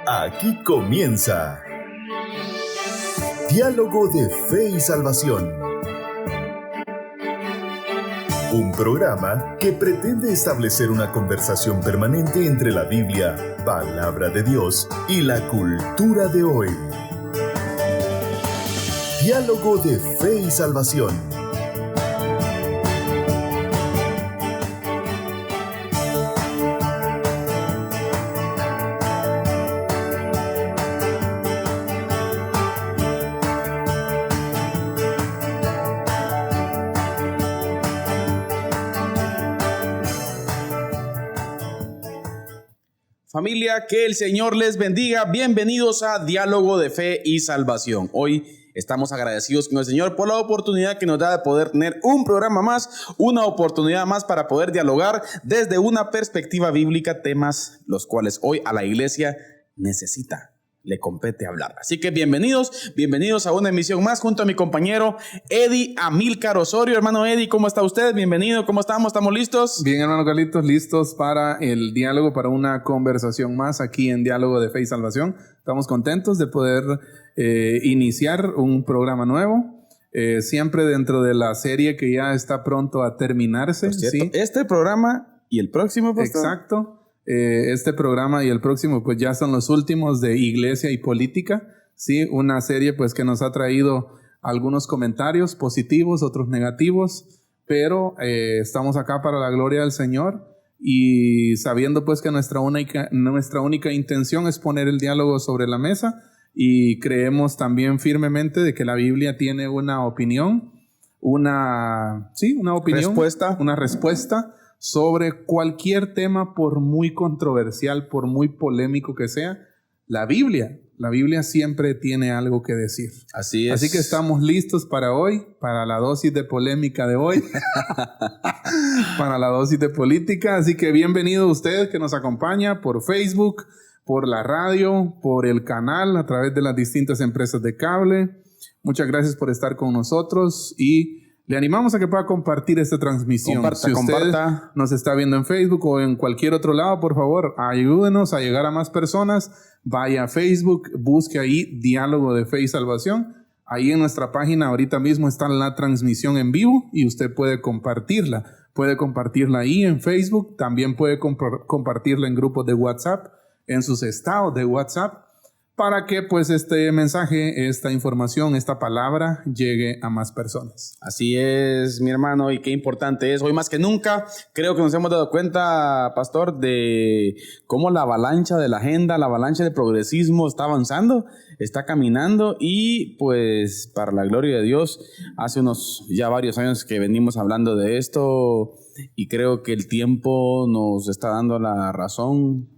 Aquí comienza Diálogo de Fe y Salvación. Un programa que pretende establecer una conversación permanente entre la Biblia, palabra de Dios, y la cultura de hoy. Diálogo de Fe y Salvación. Familia, que el Señor les bendiga. Bienvenidos a Diálogo de Fe y Salvación. Hoy estamos agradecidos con el Señor por la oportunidad que nos da de poder tener un programa más, una oportunidad más para poder dialogar desde una perspectiva bíblica, temas los cuales hoy a la iglesia le compete hablar. Así que bienvenidos a una emisión más junto a mi compañero Eddie Amílcar Osorio. Hermano Eddie, ¿cómo está usted? Bienvenido, ¿cómo estamos? ¿Estamos listos? Bien, hermano Carlitos, listos para el diálogo, para una conversación más aquí en Diálogo de Fe y Salvación. Estamos contentos de poder iniciar un programa nuevo, siempre dentro de la serie que ya está pronto a terminarse. ¿Sí? Este programa y el próximo, pastor. Exacto. Este programa y el próximo pues ya son los últimos de Iglesia y Política, ¿sí? Una serie pues que nos ha traído algunos comentarios positivos, otros negativos, pero estamos acá para la gloria del Señor y sabiendo pues que nuestra única intención es poner el diálogo sobre la mesa, y creemos también firmemente de que la Biblia tiene una opinión, una respuesta sobre cualquier tema, por muy controversial, por muy polémico que sea. La Biblia siempre tiene algo que decir. Así es. Así que estamos listos para hoy, para la dosis de polémica de hoy, para la dosis de política. Así que bienvenido usted que nos acompaña por Facebook, por la radio, por el canal, a través de las distintas empresas de cable. Muchas gracias por estar con nosotros y le animamos a que pueda compartir esta transmisión. Si usted nos está viendo en Facebook o en cualquier otro lado, por favor, ayúdenos a llegar a más personas. Vaya a Facebook, busque ahí Diálogo de Fe y Salvación. Ahí en nuestra página ahorita mismo está la transmisión en vivo y usted puede compartirla. Puede compartirla ahí en Facebook. También puede compartirla en grupos de WhatsApp, en sus estados de WhatsApp, para que pues este mensaje, esta información, esta palabra llegue a más personas. Así es, mi hermano, y qué importante es. Hoy más que nunca creo que nos hemos dado cuenta, pastor, de cómo la avalancha de la agenda, la avalancha de progresismo está avanzando, está caminando, y pues para la gloria de Dios, hace ya varios años que venimos hablando de esto, y creo que el tiempo nos está dando la razón,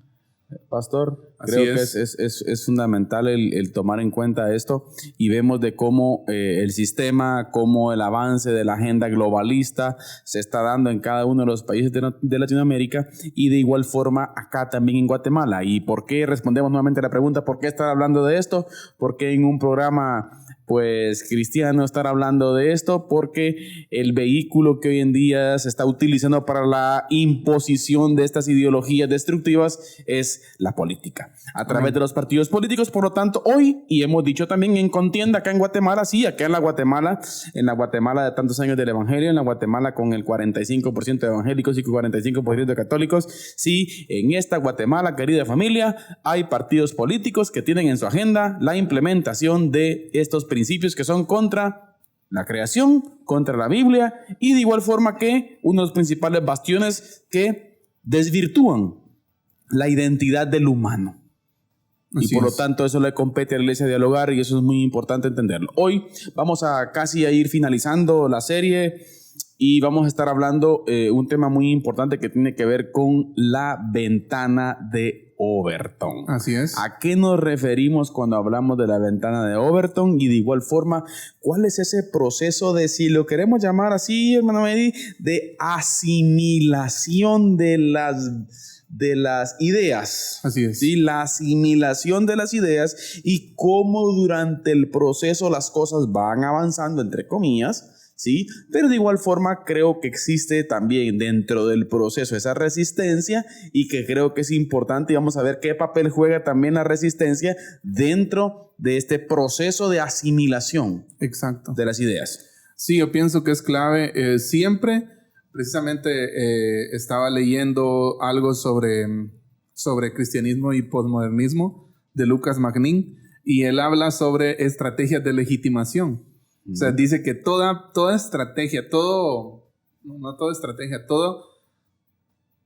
pastor. Creo que es fundamental el tomar en cuenta esto, y vemos de cómo el sistema, cómo el avance de la agenda globalista se está dando en cada uno de los países de Latinoamérica, y de igual forma acá también en Guatemala. ¿Y por qué? Respondemos nuevamente a la pregunta, ¿por qué estar hablando de esto? ¿Por qué en un programa pues cristiano estar hablando de esto? Porque el vehículo que hoy en día se está utilizando para la imposición de estas ideologías destructivas es la política, a través de los partidos políticos. Por lo tanto, hoy, y hemos dicho también en contienda acá en Guatemala, sí, acá en la Guatemala de tantos años del evangelio, en la Guatemala con el 45% de evangélicos y con 45% de católicos, sí, en esta Guatemala, querida familia, hay partidos políticos que tienen en su agenda la implementación de estos principios que son contra la creación, contra la Biblia, y de igual forma que uno de los principales bastiones que desvirtúan la identidad del humano. Y por lo tanto eso le compete a la iglesia dialogar, y eso es muy importante entenderlo. Hoy vamos a casi a ir finalizando la serie, y vamos a estar hablando un tema muy importante que tiene que ver con la ventana de Overton. Así es. ¿A qué nos referimos cuando hablamos de la ventana de Overton? Y de igual forma, ¿cuál es ese proceso de, si lo queremos llamar así, hermano Eddie, de asimilación de las ideas? Así es. ¿Sí? La asimilación de las ideas, y cómo durante el proceso las cosas van avanzando, entre comillas, ¿sí? Pero de igual forma creo que existe también dentro del proceso esa resistencia y que creo que es importante y vamos a ver qué papel juega también la resistencia dentro de este proceso de asimilación. Exacto. De las ideas. Sí, yo pienso que es clave. Siempre, precisamente, estaba leyendo algo sobre cristianismo y posmodernismo de Lucas Magnin y él habla sobre estrategias de legitimación. O sea, dice que toda estrategia,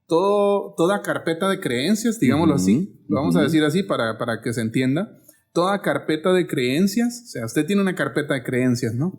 toda carpeta de creencias, digámoslo así, lo vamos a decir así para que se entienda, toda carpeta de creencias, o sea, usted tiene una carpeta de creencias, ¿no?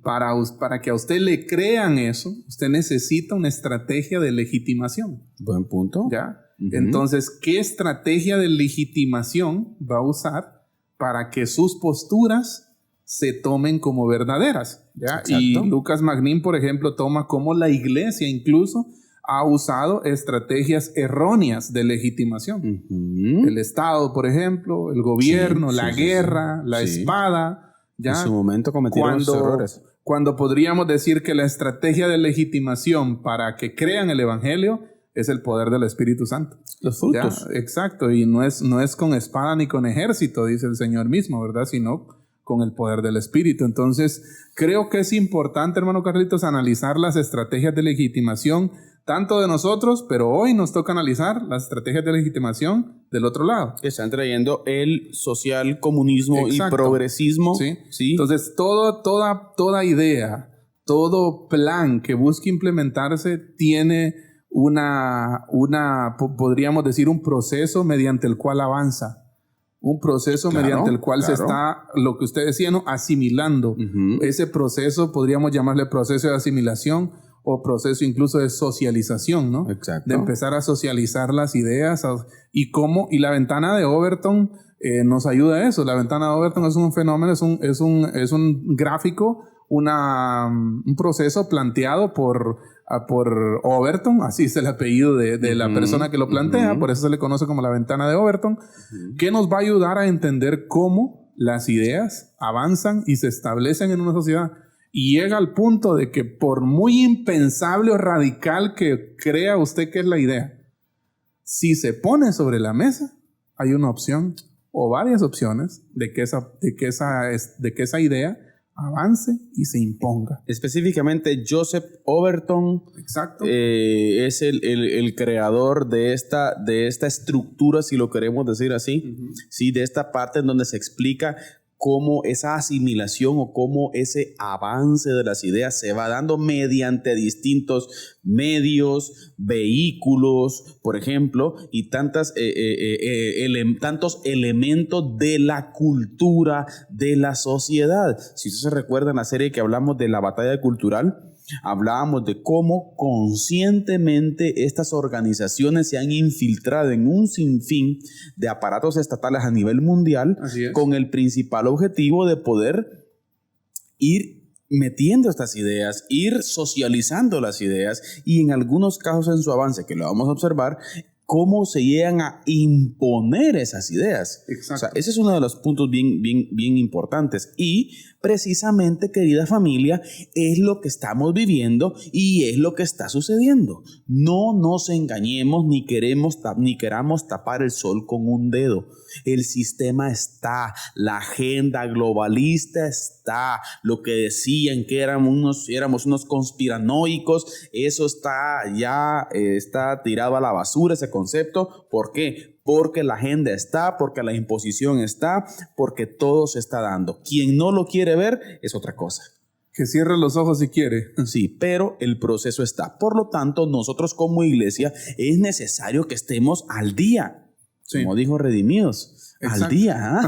Para que a usted le crean eso, usted necesita una estrategia de legitimación. Buen punto. ¿Ya? Entonces, ¿qué estrategia de legitimación va a usar para que sus posturas se tomen como verdaderas? ¿Ya? Y Lucas Magnin, por ejemplo, toma como la iglesia incluso ha usado estrategias erróneas de legitimación. El Estado, por ejemplo, el gobierno, la guerra, la espada. ¿Ya? En su momento cometieron esos errores. Cuando podríamos decir que la estrategia de legitimación para que crean el evangelio es el poder del Espíritu Santo. Los frutos. ¿Ya? Exacto, y no es con espada ni con ejército, dice el Señor mismo, ¿verdad? Sino con el poder del Espíritu. Entonces, creo que es importante, hermano Carlitos, analizar las estrategias de legitimación, tanto de nosotros, pero hoy nos toca analizar las estrategias de legitimación del otro lado. Que están trayendo el social comunismo y progresismo. Sí. Entonces, toda idea, todo plan que busque implementarse tiene podríamos decir, un proceso mediante el cual avanza. Un proceso mediante el cual se está, lo que usted decía, ¿no? Asimilando. Ese proceso podríamos llamarle proceso de asimilación o proceso incluso de socialización, ¿no? Exacto. De empezar a socializar las ideas y la ventana de Overton nos ayuda a eso. La ventana de Overton es un fenómeno, es un gráfico, un proceso planteado por Overton, así es el apellido de la persona que lo plantea, por eso se le conoce como la ventana de Overton, que nos va a ayudar a entender cómo las ideas avanzan y se establecen en una sociedad y llega al punto de que por muy impensable o radical que crea usted que es la idea, si se pone sobre la mesa, hay una opción o varias opciones de que esa idea avance y se imponga. Específicamente, Joseph Overton es el creador de esta estructura, si lo queremos decir así, ¿sí? De esta parte en donde se explica cómo esa asimilación o cómo ese avance de las ideas se va dando mediante distintos medios, vehículos, por ejemplo, y tantos elementos de la cultura de la sociedad. Si ustedes se recuerdan la serie que hablamos de la batalla cultural, hablábamos de cómo conscientemente estas organizaciones se han infiltrado en un sinfín de aparatos estatales a nivel mundial con el principal objetivo de poder ir metiendo estas ideas, ir socializando las ideas y en algunos casos en su avance, que lo vamos a observar, cómo se llegan a imponer esas ideas. Exacto. O sea, ese es uno de los puntos bien importantes. Y precisamente, querida familia, es lo que estamos viviendo y es lo que está sucediendo. No nos engañemos ni queramos tapar el sol con un dedo. El sistema está, la agenda globalista está, lo que decían que éramos unos conspiranoicos, eso está tirado a la basura, ese concepto. ¿Por qué? Porque la agenda está, porque la imposición está, porque todo se está dando. Quien no lo quiere ver es otra cosa. Que cierre los ojos si quiere. Sí, pero el proceso está. Por lo tanto, nosotros como iglesia es necesario que estemos al día. Sí. Como dijo Redimidos, al día,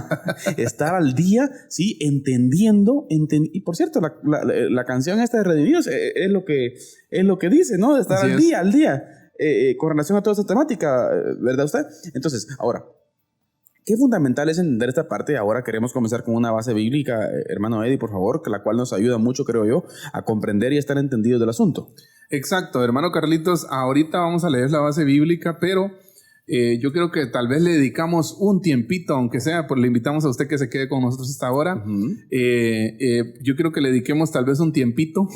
estar al día, sí, entendiendo, y por cierto, la canción esta de Redimidos es lo que dice, ¿no? De estar al día, con relación a toda esta temática, ¿verdad usted? Entonces, ahora, qué fundamental es entender esta parte. Ahora queremos comenzar con una base bíblica, hermano Eddie, por favor, la cual nos ayuda mucho, creo yo, a comprender y estar entendidos del asunto. Exacto, hermano Carlitos, ahorita vamos a leer la base bíblica, pero Yo creo que tal vez le dedicamos un tiempito, aunque sea, pues le invitamos a usted que se quede con nosotros esta hora. Yo creo que le dediquemos tal vez un tiempito,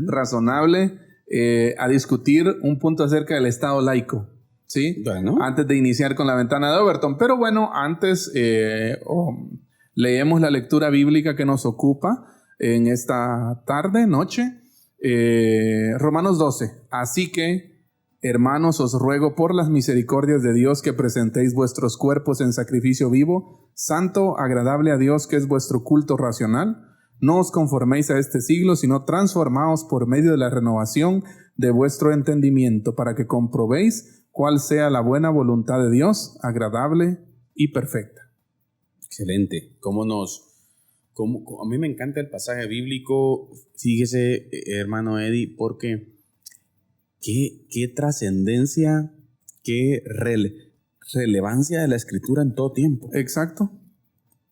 razonable, a discutir un punto acerca del Estado laico. ¿Sí? Bueno. Antes de iniciar con la ventana de Overton. Pero bueno, antes leemos la lectura bíblica que nos ocupa en esta tarde, noche. Romanos 12. Así que, hermanos, os ruego por las misericordias de Dios que presentéis vuestros cuerpos en sacrificio vivo, santo, agradable a Dios, que es vuestro culto racional. No os conforméis a este siglo, sino transformaos por medio de la renovación de vuestro entendimiento, para que comprobéis cuál sea la buena voluntad de Dios, agradable y perfecta. Excelente. A mí me encanta el pasaje bíblico, fíjese, hermano Eddie, porque qué trascendencia, qué relevancia de la Escritura en todo tiempo. Exacto.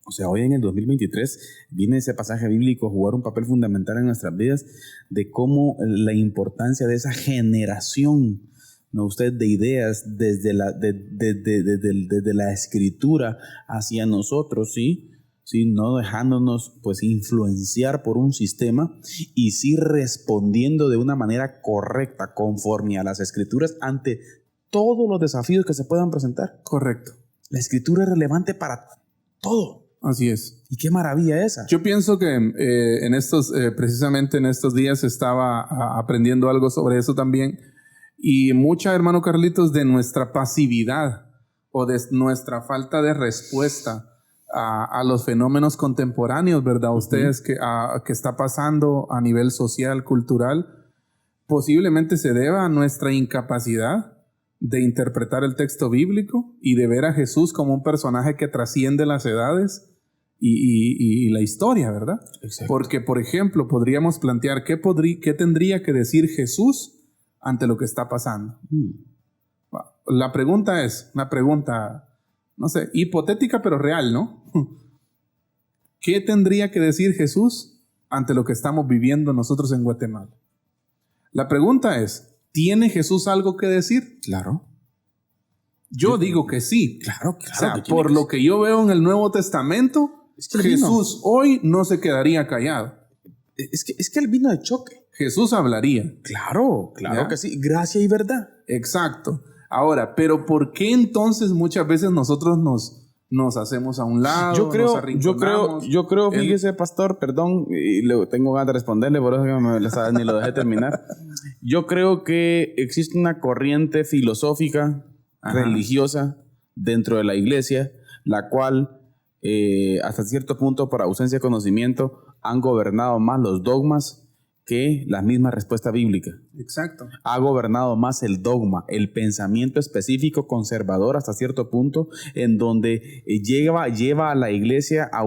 O sea, hoy en el 2023 viene ese pasaje bíblico a jugar un papel fundamental en nuestras vidas de cómo la importancia de esa generación, ¿no? Usted de ideas desde la Escritura hacia nosotros, ¿sí? ¿Sí? No dejándonos pues influenciar por un sistema y sí respondiendo de una manera correcta, conforme a las Escrituras ante todos los desafíos que se puedan presentar. Correcto. La Escritura es relevante para todo. Así es. Y qué maravilla esa. Yo pienso que precisamente en estos días estaba aprendiendo algo sobre eso también. Y mucha, hermano Carlitos, de nuestra pasividad o de nuestra falta de respuesta a los fenómenos contemporáneos, ¿verdad? Ustedes que está pasando a nivel social, cultural, posiblemente se deba a nuestra incapacidad de interpretar el texto bíblico y de ver a Jesús como un personaje que trasciende las edades y la historia, ¿verdad? Exacto. Porque, por ejemplo, podríamos plantear qué tendría que decir Jesús ante lo que está pasando. La pregunta es una pregunta, no sé, hipotética pero real, ¿no? ¿Qué tendría que decir Jesús ante lo que estamos viviendo nosotros en Guatemala? La pregunta es, ¿tiene Jesús algo que decir? Claro. Yo digo que sí. Claro. O sea, por lo que yo veo en el Nuevo Testamento, Jesús hoy no se quedaría callado. Es que él vino de choque. Jesús hablaría. Claro que sí. Gracia y verdad. Exacto. Ahora, pero ¿por qué entonces muchas veces nosotros nos hacemos a un lado? Yo creo, fíjese, pastor, perdón, y tengo ganas de responderle, por eso que ni lo dejé terminar. Yo creo que existe una corriente filosófica, religiosa, dentro de la iglesia, la cual, hasta cierto punto, por ausencia de conocimiento, han gobernado más los dogmas que la misma respuesta bíblica. Exacto. Ha gobernado más el dogma, el pensamiento específico conservador hasta cierto punto, en donde lleva a la iglesia a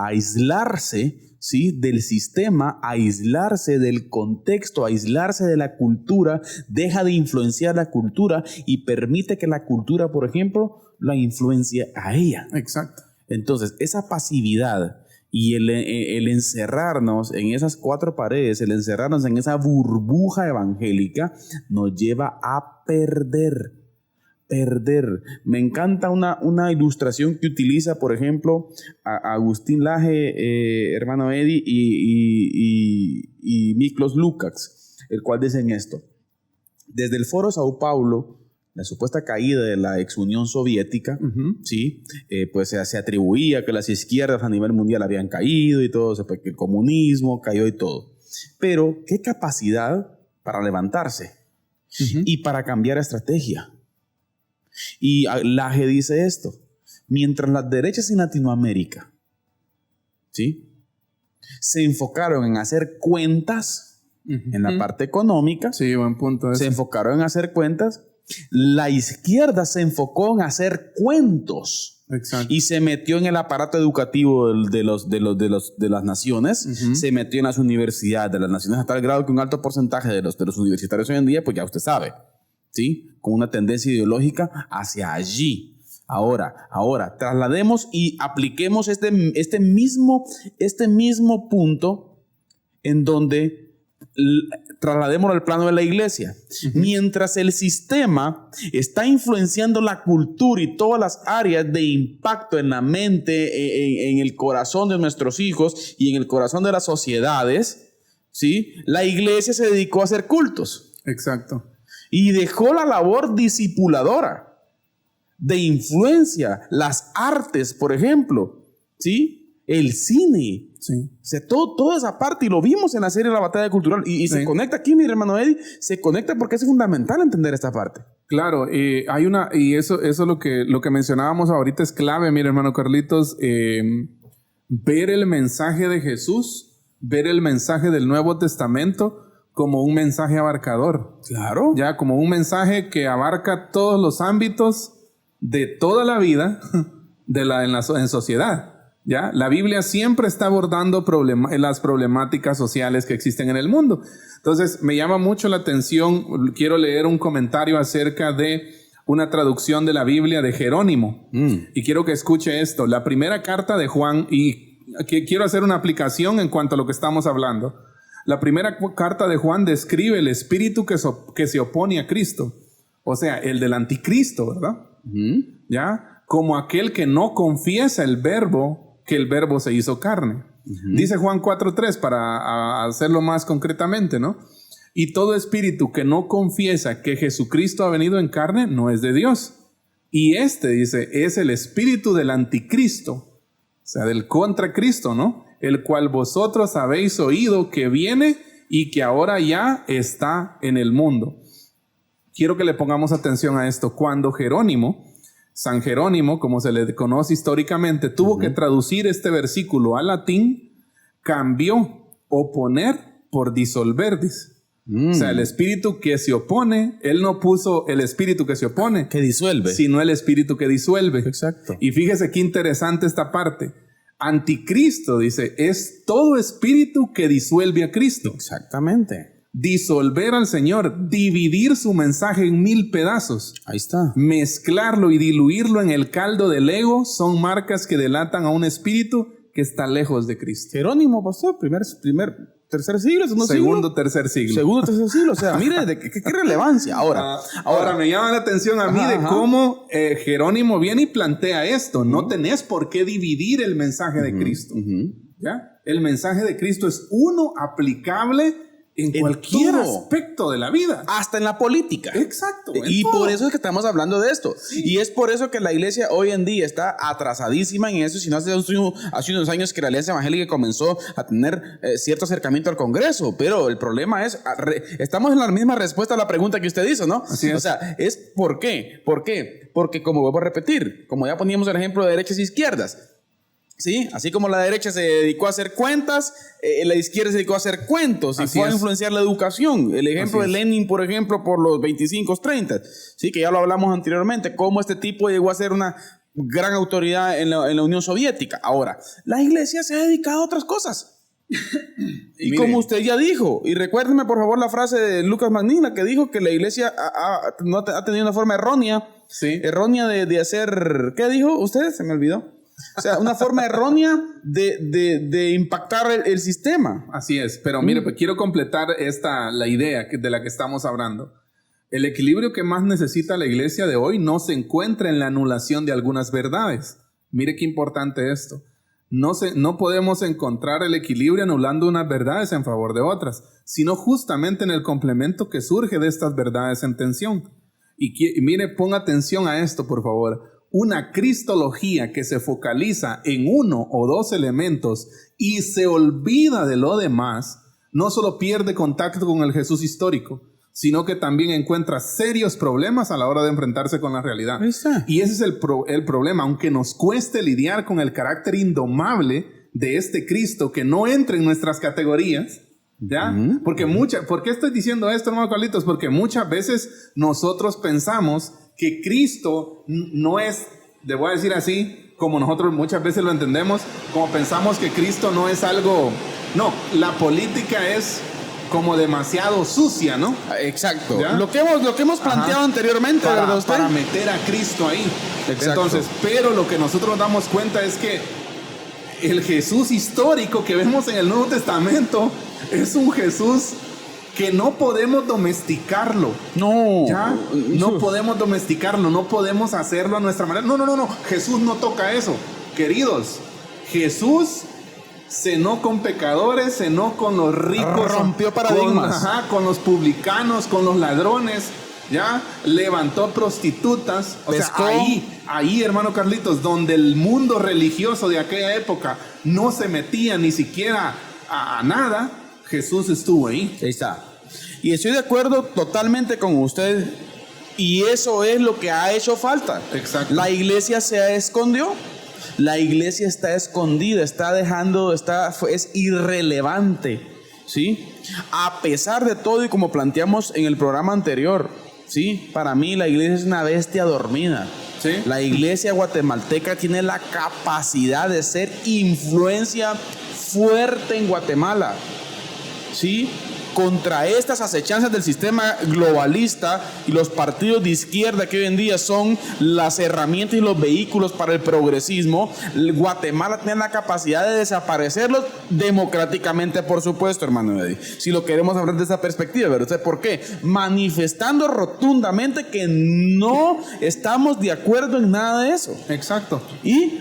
aislarse, ¿sí?, del sistema, a aislarse del contexto, a aislarse de la cultura, deja de influenciar la cultura y permite que la cultura, por ejemplo, la influencie a ella. Exacto. Entonces, esa pasividad y el encerrarnos en esas cuatro paredes, el encerrarnos en esa burbuja evangélica, nos lleva a perder. Me encanta una ilustración que utiliza, por ejemplo, a Agustín Laje, hermano Eddie, y Miklos Lukács, el cual dicen esto. Desde el Foro Sao Paulo, la supuesta caída de la ex Unión Soviética, ¿sí? Pues se atribuía que las izquierdas a nivel mundial habían caído y todo, que el comunismo cayó y todo. Pero, ¿qué capacidad para levantarse y para cambiar estrategia? Y Laje dice esto: mientras las derechas en Latinoamérica, ¿sí?, se enfocaron en hacer cuentas en la parte económica, sí, buen punto ese. Se enfocaron en hacer cuentas. La izquierda se enfocó en hacer cuentos. Exacto. Y se metió en el aparato educativo de las naciones, se metió en las universidades de las naciones a tal grado que un alto porcentaje de los universitarios hoy en día, pues ya usted sabe, ¿sí?, con una tendencia ideológica hacia allí. Ahora, traslademos y apliquemos este mismo punto en donde trasladémoslo al plano de la iglesia. Mientras el sistema está influenciando la cultura y todas las áreas de impacto en la mente, en el corazón de nuestros hijos y en el corazón de las sociedades, ¿sí? La iglesia se dedicó a hacer cultos. Exacto. Y dejó la labor discipuladora, de influencia, las artes, por ejemplo, ¿sí? El cine. Sí. O sea, toda esa parte, y lo vimos en la serie La Batalla Cultural, y Sí. se conecta aquí, mi hermano Eddie, se conecta porque es fundamental entender esta parte. Claro, hay una, y eso es lo que mencionábamos ahorita es clave, mi hermano Carlitos, ver el mensaje de Jesús, ver el mensaje del Nuevo Testamento como un mensaje abarcador. Claro. Ya, como un mensaje que abarca todos los ámbitos de toda la vida en sociedad. ¿Ya? La Biblia siempre está abordando las problemáticas sociales que existen en el mundo. Entonces, me llama mucho la atención, quiero leer un comentario acerca de una traducción de la Biblia de Jerónimo. Y quiero que escuche esto. La primera carta de Juan, y quiero hacer una aplicación en cuanto a lo que estamos hablando. La primera carta de Juan describe el espíritu que se opone a Cristo. O sea, el del anticristo, ¿verdad? ¿Ya? Como aquel que no confiesa el verbo, que el verbo se hizo carne. Dice Juan 4:3 para hacerlo más concretamente, ¿no? Y todo espíritu que no confiesa que Jesucristo ha venido en carne no es de Dios. Y dice, es el espíritu del anticristo, o sea, del contracristo, ¿no? El cual vosotros habéis oído que viene y que ahora ya está en el mundo. Quiero que le pongamos atención a esto. Cuando San Jerónimo, como se le conoce históricamente, tuvo que traducir este versículo al latín, cambió oponer por disolver, dice. O sea, el espíritu que se opone, él no puso el espíritu que se opone, Que disuelve. sino el espíritu que disuelve. Exacto. Y fíjese qué interesante esta parte. Anticristo, dice, es todo espíritu que disuelve a Cristo. Exactamente. Disolver al Señor, dividir su mensaje en 1000 pedazos. Ahí está. Mezclarlo y diluirlo en el caldo del ego son marcas que delatan a un espíritu que está lejos de Cristo. Jerónimo, pastor, tercer siglo, Segundo, tercer siglo. Segundo, tercer siglo. O sea, mire, qué relevancia. Ahora me llama la atención a mí de cómo Jerónimo viene y plantea esto. No tenés por qué dividir el mensaje de Cristo. ¿Ya? El mensaje de Cristo es uno aplicable en cualquier aspecto de la vida. Hasta en la política. Exacto. Y por eso es que estamos hablando de esto. Sí. Y es por eso que la iglesia hoy en día está atrasadísima en eso. Si no, hace unos años que la Alianza Evangélica comenzó a tener cierto acercamiento al Congreso. Pero el problema es, estamos en la misma respuesta a la pregunta que usted hizo, ¿no? Así es. O sea, es ¿por qué? ¿Por qué? Porque, como vuelvo a repetir, como ya poníamos el ejemplo de derechas e izquierdas, ¿sí? Así como la derecha se dedicó a hacer cuentas, la izquierda se dedicó a hacer cuentos y fue a influenciar la educación. El ejemplo de Lenin, por ejemplo, por los 25-30, ¿sí? Que ya lo hablamos anteriormente, cómo este tipo llegó a ser una gran autoridad en la Unión Soviética. Ahora, la iglesia se ha dedicado a otras cosas. Y como usted ya dijo, y recuérdeme por favor la frase de Lucas Magnina, que dijo que la iglesia ha tenido una forma errónea, errónea de hacer, ¿qué dijo usted? Se me olvidó. O sea, una forma errónea de impactar el sistema. Así es, pero mire, pues quiero completar la idea de la que estamos hablando. El equilibrio que más necesita la iglesia de hoy no se encuentra en la anulación de algunas verdades. Mire qué importante esto. No podemos encontrar el equilibrio anulando unas verdades en favor de otras, sino justamente en el complemento que surge de estas verdades en tensión. Y mire, ponga atención a esto, por favor. Una cristología que se focaliza en uno o dos elementos y se olvida de lo demás, no solo pierde contacto con el Jesús histórico, sino que también encuentra serios problemas a la hora de enfrentarse con la realidad. Y ese es el problema, aunque nos cueste lidiar con el carácter indomable de este Cristo que no entra en nuestras categorías, ¿ya? ¿Por qué estoy diciendo esto, hermano Carlitos? Porque muchas veces nosotros pensamos que Cristo no es, le voy a decir así, como nosotros muchas veces lo entendemos, como pensamos que Cristo no es algo, no, la política es como demasiado sucia, ¿no? Exacto. ¿Ya? Lo que hemos planteado anteriormente, ¿verdad usted? Para meter a Cristo ahí. Exacto. Entonces, pero lo que nosotros nos damos cuenta es que el Jesús histórico que vemos en el Nuevo Testamento es un Jesús que no podemos domesticarlo. No. ¿Ya? No podemos domesticarlo, no podemos hacerlo a nuestra manera. No. Jesús no toca eso. Queridos, Jesús cenó con pecadores, cenó con los ricos. Rompió paradigmas. Con los publicanos, con los ladrones. ¿Ya? Levantó prostitutas. O sea, ahí, hermano Carlitos, donde el mundo religioso de aquella época no se metía ni siquiera a nada, Jesús estuvo ahí. Ahí está. Y estoy de acuerdo totalmente con usted. Y eso es lo que ha hecho falta. Exacto. La iglesia se escondió. La iglesia está escondida, es irrelevante, ¿sí? A pesar de todo, y como planteamos en el programa anterior, ¿sí? Para mí la iglesia es una bestia dormida. ¿Sí? La iglesia guatemalteca tiene la capacidad de ser influencia fuerte en Guatemala, ¿sí? Contra estas acechanzas del sistema globalista y los partidos de izquierda que hoy en día son las herramientas y los vehículos para el progresismo, Guatemala tiene la capacidad de desaparecerlos democráticamente, por supuesto, hermano Eddie. Si lo queremos hablar de esa perspectiva, ¿verdad? ¿Por qué? Manifestando rotundamente que no estamos de acuerdo en nada de eso. Exacto. Y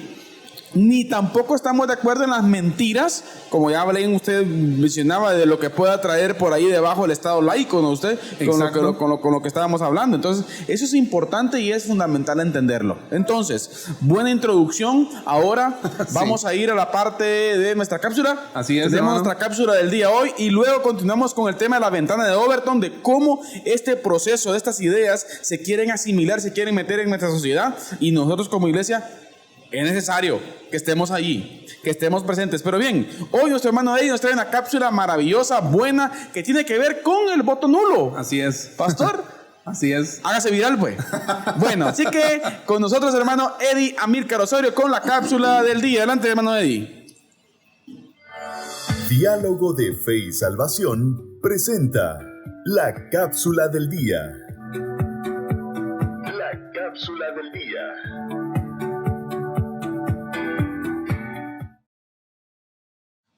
ni tampoco estamos de acuerdo en las mentiras, como ya usted mencionaba, de lo que pueda traer por ahí debajo el Estado laico, ¿no? Usted, con lo que estábamos hablando. Entonces, eso es importante y es fundamental entenderlo. Entonces, buena introducción. Ahora vamos a ir a la parte de nuestra cápsula. Así es, tenemos nuestra cápsula del día hoy y luego continuamos con el tema de la ventana de Overton, de cómo este proceso de estas ideas se quieren asimilar, se quieren meter en nuestra sociedad, y nosotros como iglesia es necesario que estemos allí, que estemos presentes. Pero bien, hoy nuestro hermano Eddie nos trae una cápsula maravillosa, buena, que tiene que ver con el voto nulo. Así es. Pastor, así es. Hágase viral, pues. Bueno, así que con nosotros, hermano Eddie Amílcar Osorio, con la cápsula del día. Adelante, hermano Eddie. Diálogo de Fe y Salvación presenta la cápsula del día. La cápsula del día.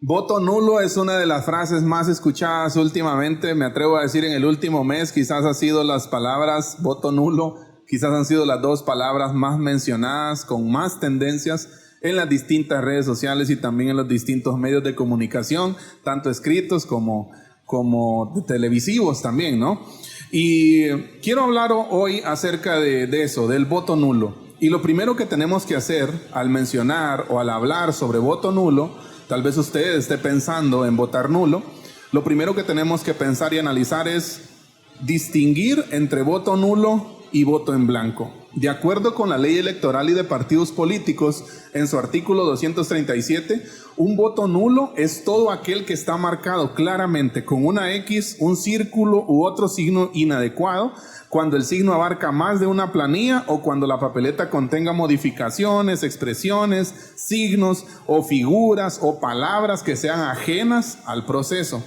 Voto nulo es una de las frases más escuchadas últimamente, me atrevo a decir en el último mes. Quizás ha sido las palabras voto nulo, quizás han sido las dos palabras más mencionadas, con más tendencias en las distintas redes sociales y también en los distintos medios de comunicación, tanto escritos como televisivos también, ¿no? Y quiero hablar hoy acerca de eso, del voto nulo. Y lo primero que tenemos que hacer al mencionar o al hablar sobre voto nulo, tal vez usted esté pensando en votar nulo, lo primero que tenemos que pensar y analizar es distinguir entre voto nulo y voto en blanco. De acuerdo con la ley electoral y de partidos políticos, en su artículo 237, un voto nulo es todo aquel que está marcado claramente con una X, un círculo u otro signo inadecuado, cuando el signo abarca más de una planilla o cuando la papeleta contenga modificaciones, expresiones, signos o figuras o palabras que sean ajenas al proceso.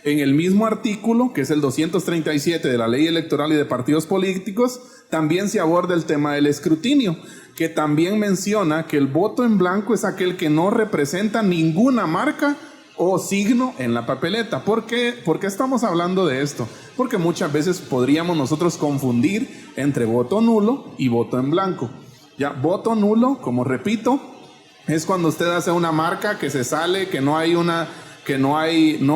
En el mismo artículo, que es el 237 de la Ley Electoral y de Partidos Políticos, también se aborda el tema del escrutinio, que también menciona que el voto en blanco es aquel que no representa ninguna marca o signo en la papeleta. ¿Por qué estamos hablando de esto? Porque muchas veces podríamos nosotros confundir entre voto nulo y voto en blanco. Ya, voto nulo, como repito, es cuando usted hace una marca que se sale, que no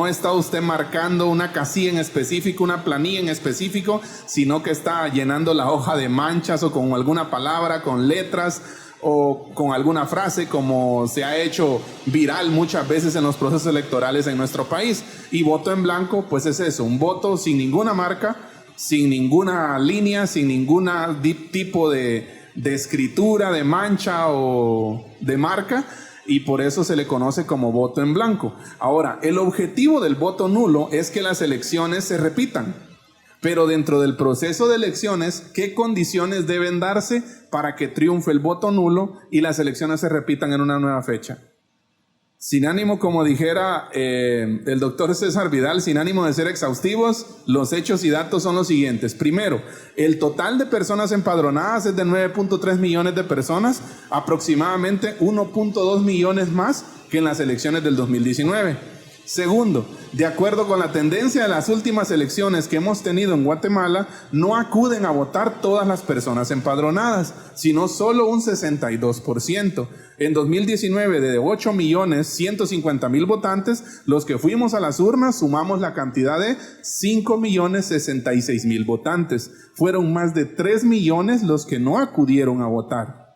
está usted marcando una casilla en específico, una planilla en específico, sino que está llenando la hoja de manchas o con alguna palabra, con letras o con alguna frase, como se ha hecho viral muchas veces en los procesos electorales en nuestro país. Y voto en blanco, pues es eso, un voto sin ninguna marca, sin ninguna línea, sin ningún tipo de escritura, de mancha o de marca, y por eso se le conoce como voto en blanco. Ahora, el objetivo del voto nulo es que las elecciones se repitan. Pero dentro del proceso de elecciones, ¿qué condiciones deben darse para que triunfe el voto nulo y las elecciones se repitan en una nueva fecha? Sin ánimo, como dijera el doctor César Vidal, sin ánimo de ser exhaustivos, los hechos y datos son los siguientes. Primero, el total de personas empadronadas es de 9.3 millones de personas, aproximadamente 1.2 millones más que en las elecciones del 2019. Segundo, de acuerdo con la tendencia de las últimas elecciones que hemos tenido en Guatemala, no acuden a votar todas las personas empadronadas, sino solo un 62%. En 2019, de 8.150.000 votantes, los que fuimos a las urnas sumamos la cantidad de 5.066.000 votantes. Fueron más de 3 millones los que no acudieron a votar.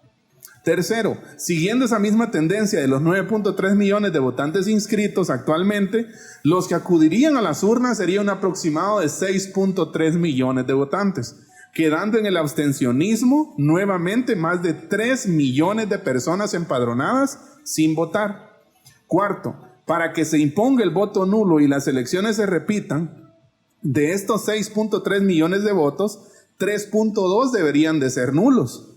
Tercero, siguiendo esa misma tendencia de los 9.3 millones de votantes inscritos actualmente, los que acudirían a las urnas sería un aproximado de 6.3 millones de votantes, quedando en el abstencionismo nuevamente más de 3 millones de personas empadronadas sin votar. Cuarto, para que se imponga el voto nulo y las elecciones se repitan, de estos 6.3 millones de votos, 3.2 deberían de ser nulos,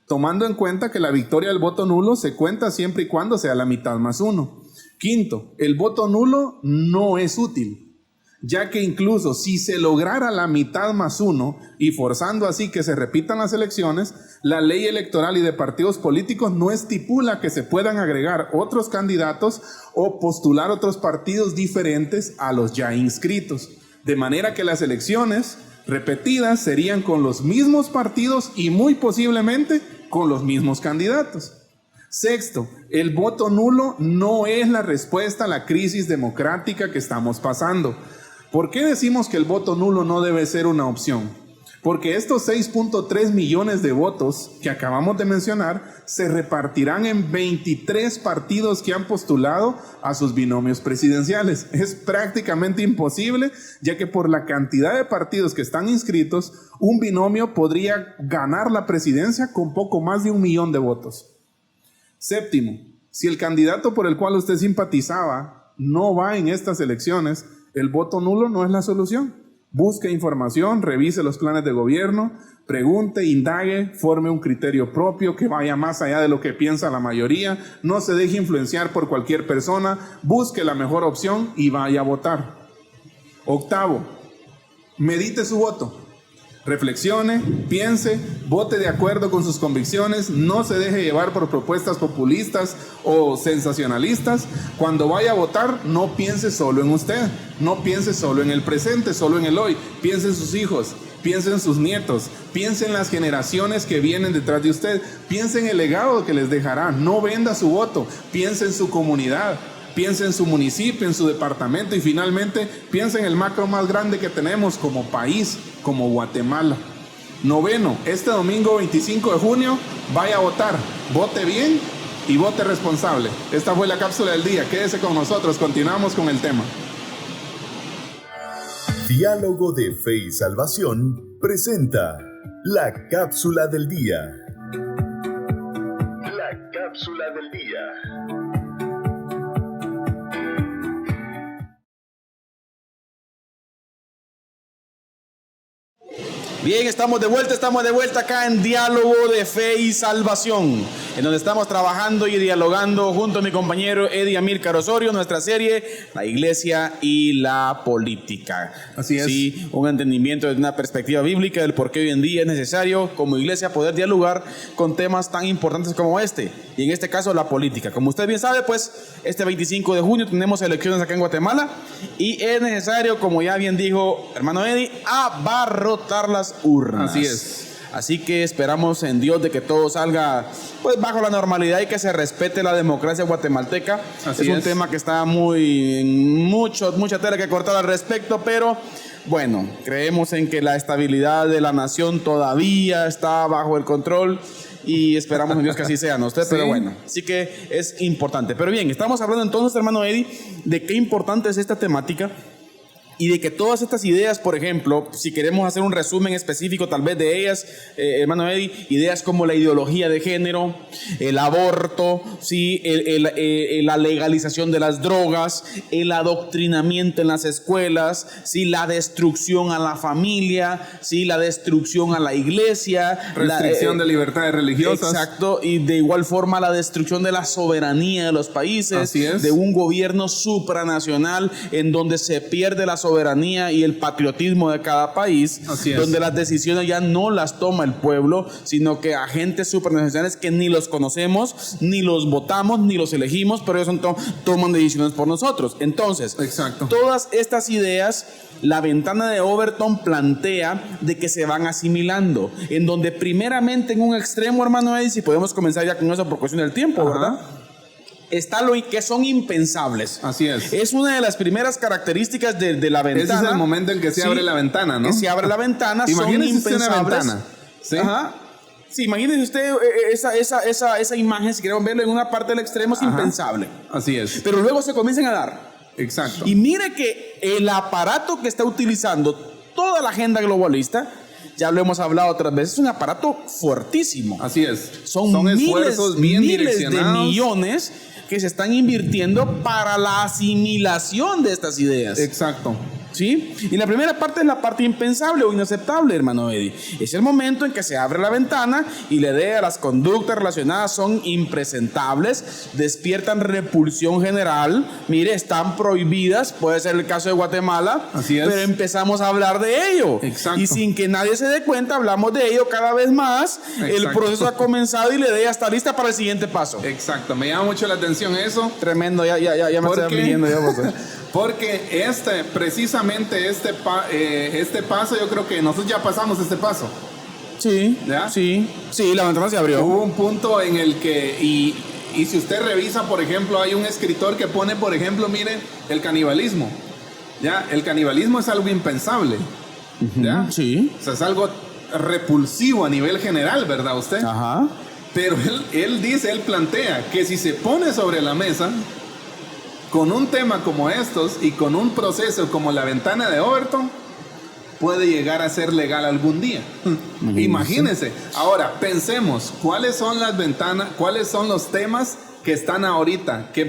tomando en cuenta que la victoria del voto nulo se cuenta siempre y cuando sea la mitad más uno. Quinto, el voto nulo no es útil, ya que incluso si se lograra la mitad más uno y forzando así que se repitan las elecciones, la ley electoral y de partidos políticos no estipula que se puedan agregar otros candidatos o postular otros partidos diferentes a los ya inscritos, de manera que las elecciones repetidas serían con los mismos partidos y muy posiblemente con los mismos candidatos. Sexto, el voto nulo no es la respuesta a la crisis democrática que estamos pasando. ¿Por qué decimos que el voto nulo no debe ser una opción? Porque estos 6.3 millones de votos que acabamos de mencionar se repartirán en 23 partidos que han postulado a sus binomios presidenciales. Es prácticamente imposible, ya que por la cantidad de partidos que están inscritos, un binomio podría ganar la presidencia con poco más de 1 millón de votos. Séptimo, si el candidato por el cual usted simpatizaba no va en estas elecciones, el voto nulo no es la solución. Busque información, revise los planes de gobierno, pregunte, indague, forme un criterio propio que vaya más allá de lo que piensa la mayoría, no se deje influenciar por cualquier persona, busque la mejor opción y vaya a votar. Octavo, medite su voto. Reflexione, piense, vote de acuerdo con sus convicciones, no se deje llevar por propuestas populistas o sensacionalistas. Cuando vaya a votar, no piense solo en usted, no piense solo en el presente, solo en el hoy, piense en sus hijos, piense en sus nietos, piense en las generaciones que vienen detrás de usted, piense en el legado que les dejará, no venda su voto, piense en su comunidad. Piensa en su municipio, en su departamento y finalmente piensa en el macro más grande que tenemos como país, como Guatemala. Noveno, este domingo 25 de junio, vaya a votar, vote bien y vote responsable. Esta fue la cápsula del día, quédese con nosotros, continuamos con el tema. Diálogo de Fe y Salvación presenta la cápsula del día. La cápsula del día. Bien, estamos de vuelta acá en Diálogo de Fe y Salvación, en donde estamos trabajando y dialogando junto a mi compañero Eddie Amílcar Osorio, nuestra serie La Iglesia y la Política. Así es. Sí, un entendimiento desde una perspectiva bíblica del por qué hoy en día es necesario como iglesia poder dialogar con temas tan importantes como este, y en este caso la política. Como usted bien sabe, pues este 25 de junio tenemos elecciones acá en Guatemala y es necesario, como ya bien dijo hermano Eddie, abarrotar las urnas. Así es. Así que esperamos en Dios de que todo salga pues bajo la normalidad y que se respete la democracia guatemalteca. Así es un tema que está mucha tela que cortar al respecto, pero bueno, creemos en que la estabilidad de la nación todavía está bajo el control y esperamos en Dios que así sea, ¿no usted? Sí. Pero bueno, sí que es importante. Pero bien, estamos hablando entonces, hermano Eddie, de qué importante es esta temática. Y de que todas estas ideas, por ejemplo, si queremos hacer un resumen específico tal vez de ellas, hermano Eddie, ideas como la ideología de género, el aborto, ¿sí? La legalización de las drogas, el adoctrinamiento en las escuelas, ¿sí? La destrucción a la familia, ¿sí? La destrucción a la iglesia. Restricción de libertades religiosas. Exacto, y de igual forma la destrucción de la soberanía de los países, Así es. de un gobierno supranacional en donde se pierde la soberanía soberanía y el patriotismo de cada país, donde las decisiones ya no las toma el pueblo, sino que agentes supranacionales que ni los conocemos, ni los votamos, ni los elegimos, pero ellos toman decisiones por nosotros. Entonces, todas estas ideas, la ventana de Overton plantea de que se van asimilando, en donde primeramente en un extremo, hermano Eddie, si podemos comenzar ya con eso por cuestión del tiempo, ¿verdad? Está lo que son impensables. Así es. Es una de las primeras características de la ventana. Ese es el momento en que se abre la ventana, ¿no? Que se abre la ventana, son impensables. Una ventana. ¿Sí? Ajá. Sí, imagínese usted esa imagen, si queremos verlo en una parte del extremo, es impensable. Así es. Pero luego se comienzan a dar. Exacto. Y mire que el aparato que está utilizando toda la agenda globalista, ya lo hemos hablado otras veces, es un aparato fuertísimo. Así es. Son esfuerzos miles de millones que se están invirtiendo para la asimilación de estas ideas. Exacto. ¿Sí? Y la primera parte es la parte impensable o inaceptable, hermano Eddie. Es el momento en que se abre la ventana y la idea de las conductas relacionadas son impresentables, despiertan repulsión general. Mire, están prohibidas, puede ser el caso de Guatemala. Así es. Pero empezamos a hablar de ello. Exacto. Y sin que nadie se dé cuenta, hablamos de ello cada vez más. Exacto. El proceso ha comenzado y la idea está lista para el siguiente paso. Exacto. Me llama mucho la atención eso. Tremendo, ya me estoy afligiendo. Porque precisamente este paso, yo creo que nosotros ya pasamos este paso. Sí, ¿ya? Sí, la ventana se abrió. Hubo un punto en el que, y si usted revisa, por ejemplo, hay un escritor que pone, por ejemplo, miren, el canibalismo. ¿Ya? El canibalismo es algo impensable. ¿Ya? Sí. O sea, es algo repulsivo a nivel general, ¿verdad usted? Ajá. Pero él plantea que si se pone sobre la mesa con un tema como estos y con un proceso como la ventana de Overton, puede llegar a ser legal algún día. Imagínense. Ahora, pensemos, ¿cuáles son las ventanas, cuáles son los temas que están ahorita, que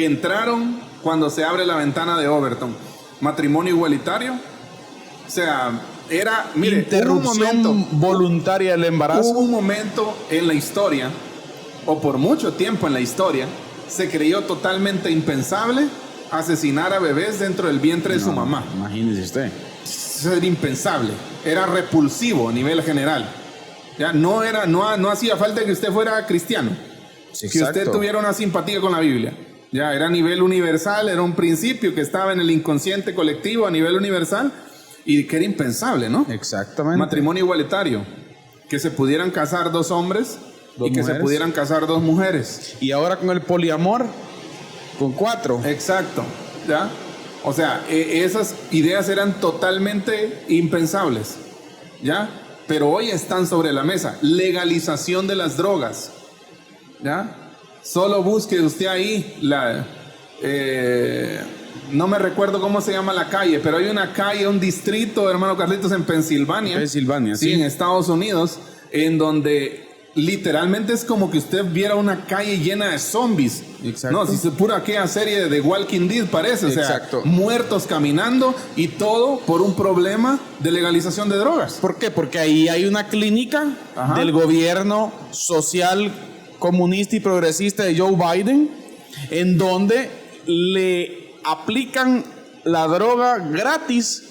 entraron cuando se abre la ventana de Overton? Matrimonio igualitario. O sea, mire, interrupción voluntaria del embarazo. Hubo un momento en la historia, o por mucho tiempo en la historia, se creyó totalmente impensable asesinar a bebés dentro del vientre de su mamá. Imagínese usted. Eso era impensable. Era repulsivo a nivel general. Ya no hacía falta que usted fuera cristiano. Sí, que usted tuviera una simpatía con la Biblia. Ya era a nivel universal, era un principio que estaba en el inconsciente colectivo a nivel universal y que era impensable, ¿no? Exactamente. Matrimonio igualitario. Que se pudieran casar dos hombres y que se pudieran casar dos mujeres. Y ahora con el poliamor, con 4. Exacto. ¿Ya? O sea, esas ideas eran totalmente impensables. ¿Ya? Pero hoy están sobre la mesa. Legalización de las drogas. ¿Ya? Solo busque usted ahí no me recuerdo cómo se llama la calle, pero hay una calle, un distrito, hermano Carlitos, en Pensilvania. Pensilvania, sí. En Estados Unidos, en donde literalmente es como que usted viera una calle llena de zombies. Exacto. No, si es pura aquella serie de Walking Dead parece. O sea, exacto, muertos caminando y todo por un problema de legalización de drogas. ¿Por qué? Porque ahí hay una clínica del gobierno social, comunista y progresista de Joe Biden, en donde le aplican la droga gratis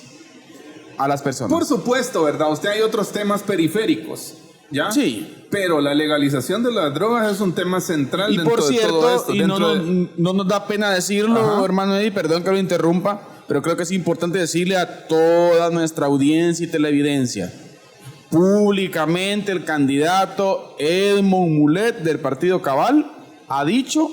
a las personas. Por supuesto, ¿verdad? Usted hay otros temas periféricos, ¿ya? Sí. Pero la legalización de las drogas es un tema central dentro de todo esto. Y no nos da pena decirlo, hermano Eddie, perdón que lo interrumpa, pero creo que es importante decirle a toda nuestra audiencia y televidencia, públicamente el candidato Edmond Mulet del Partido Cabal ha dicho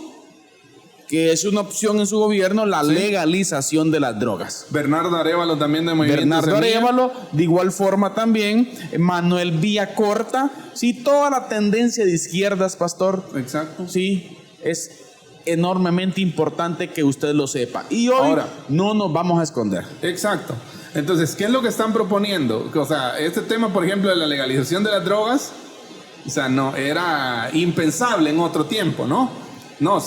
que es una opción en su gobierno la legalización de las drogas. Bernardo Arévalo también de Movimiento Bernardo Semilla. Arévalo, de igual forma también, Manuel Villacorta, sí, toda la tendencia de izquierdas, pastor. Exacto. Sí, es enormemente importante que usted lo sepa. Y hoy no nos vamos a esconder. Exacto. Entonces, ¿qué es lo que están proponiendo? O sea, este tema, por ejemplo, de la legalización de las drogas, o sea, no, era impensable en otro tiempo, ¿no? No,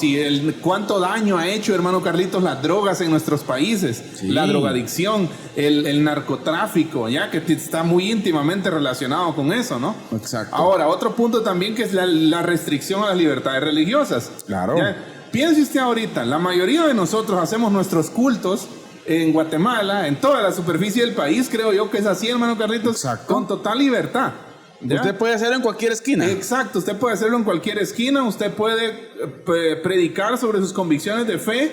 cuánto daño ha hecho, hermano Carlitos, las drogas en nuestros países, la drogadicción, el narcotráfico, ya que está muy íntimamente relacionado con eso, ¿no? Exacto. Ahora, otro punto también que es la restricción a las libertades religiosas. Claro. ¿Ya? Piense usted ahorita, la mayoría de nosotros hacemos nuestros cultos en Guatemala, en toda la superficie del país, creo yo que es así, hermano Carlitos. Exacto. Con total libertad. ¿Ya? Usted puede hacerlo en cualquier esquina. Exacto, usted puede hacerlo en cualquier esquina, usted puede predicar sobre sus convicciones de fe,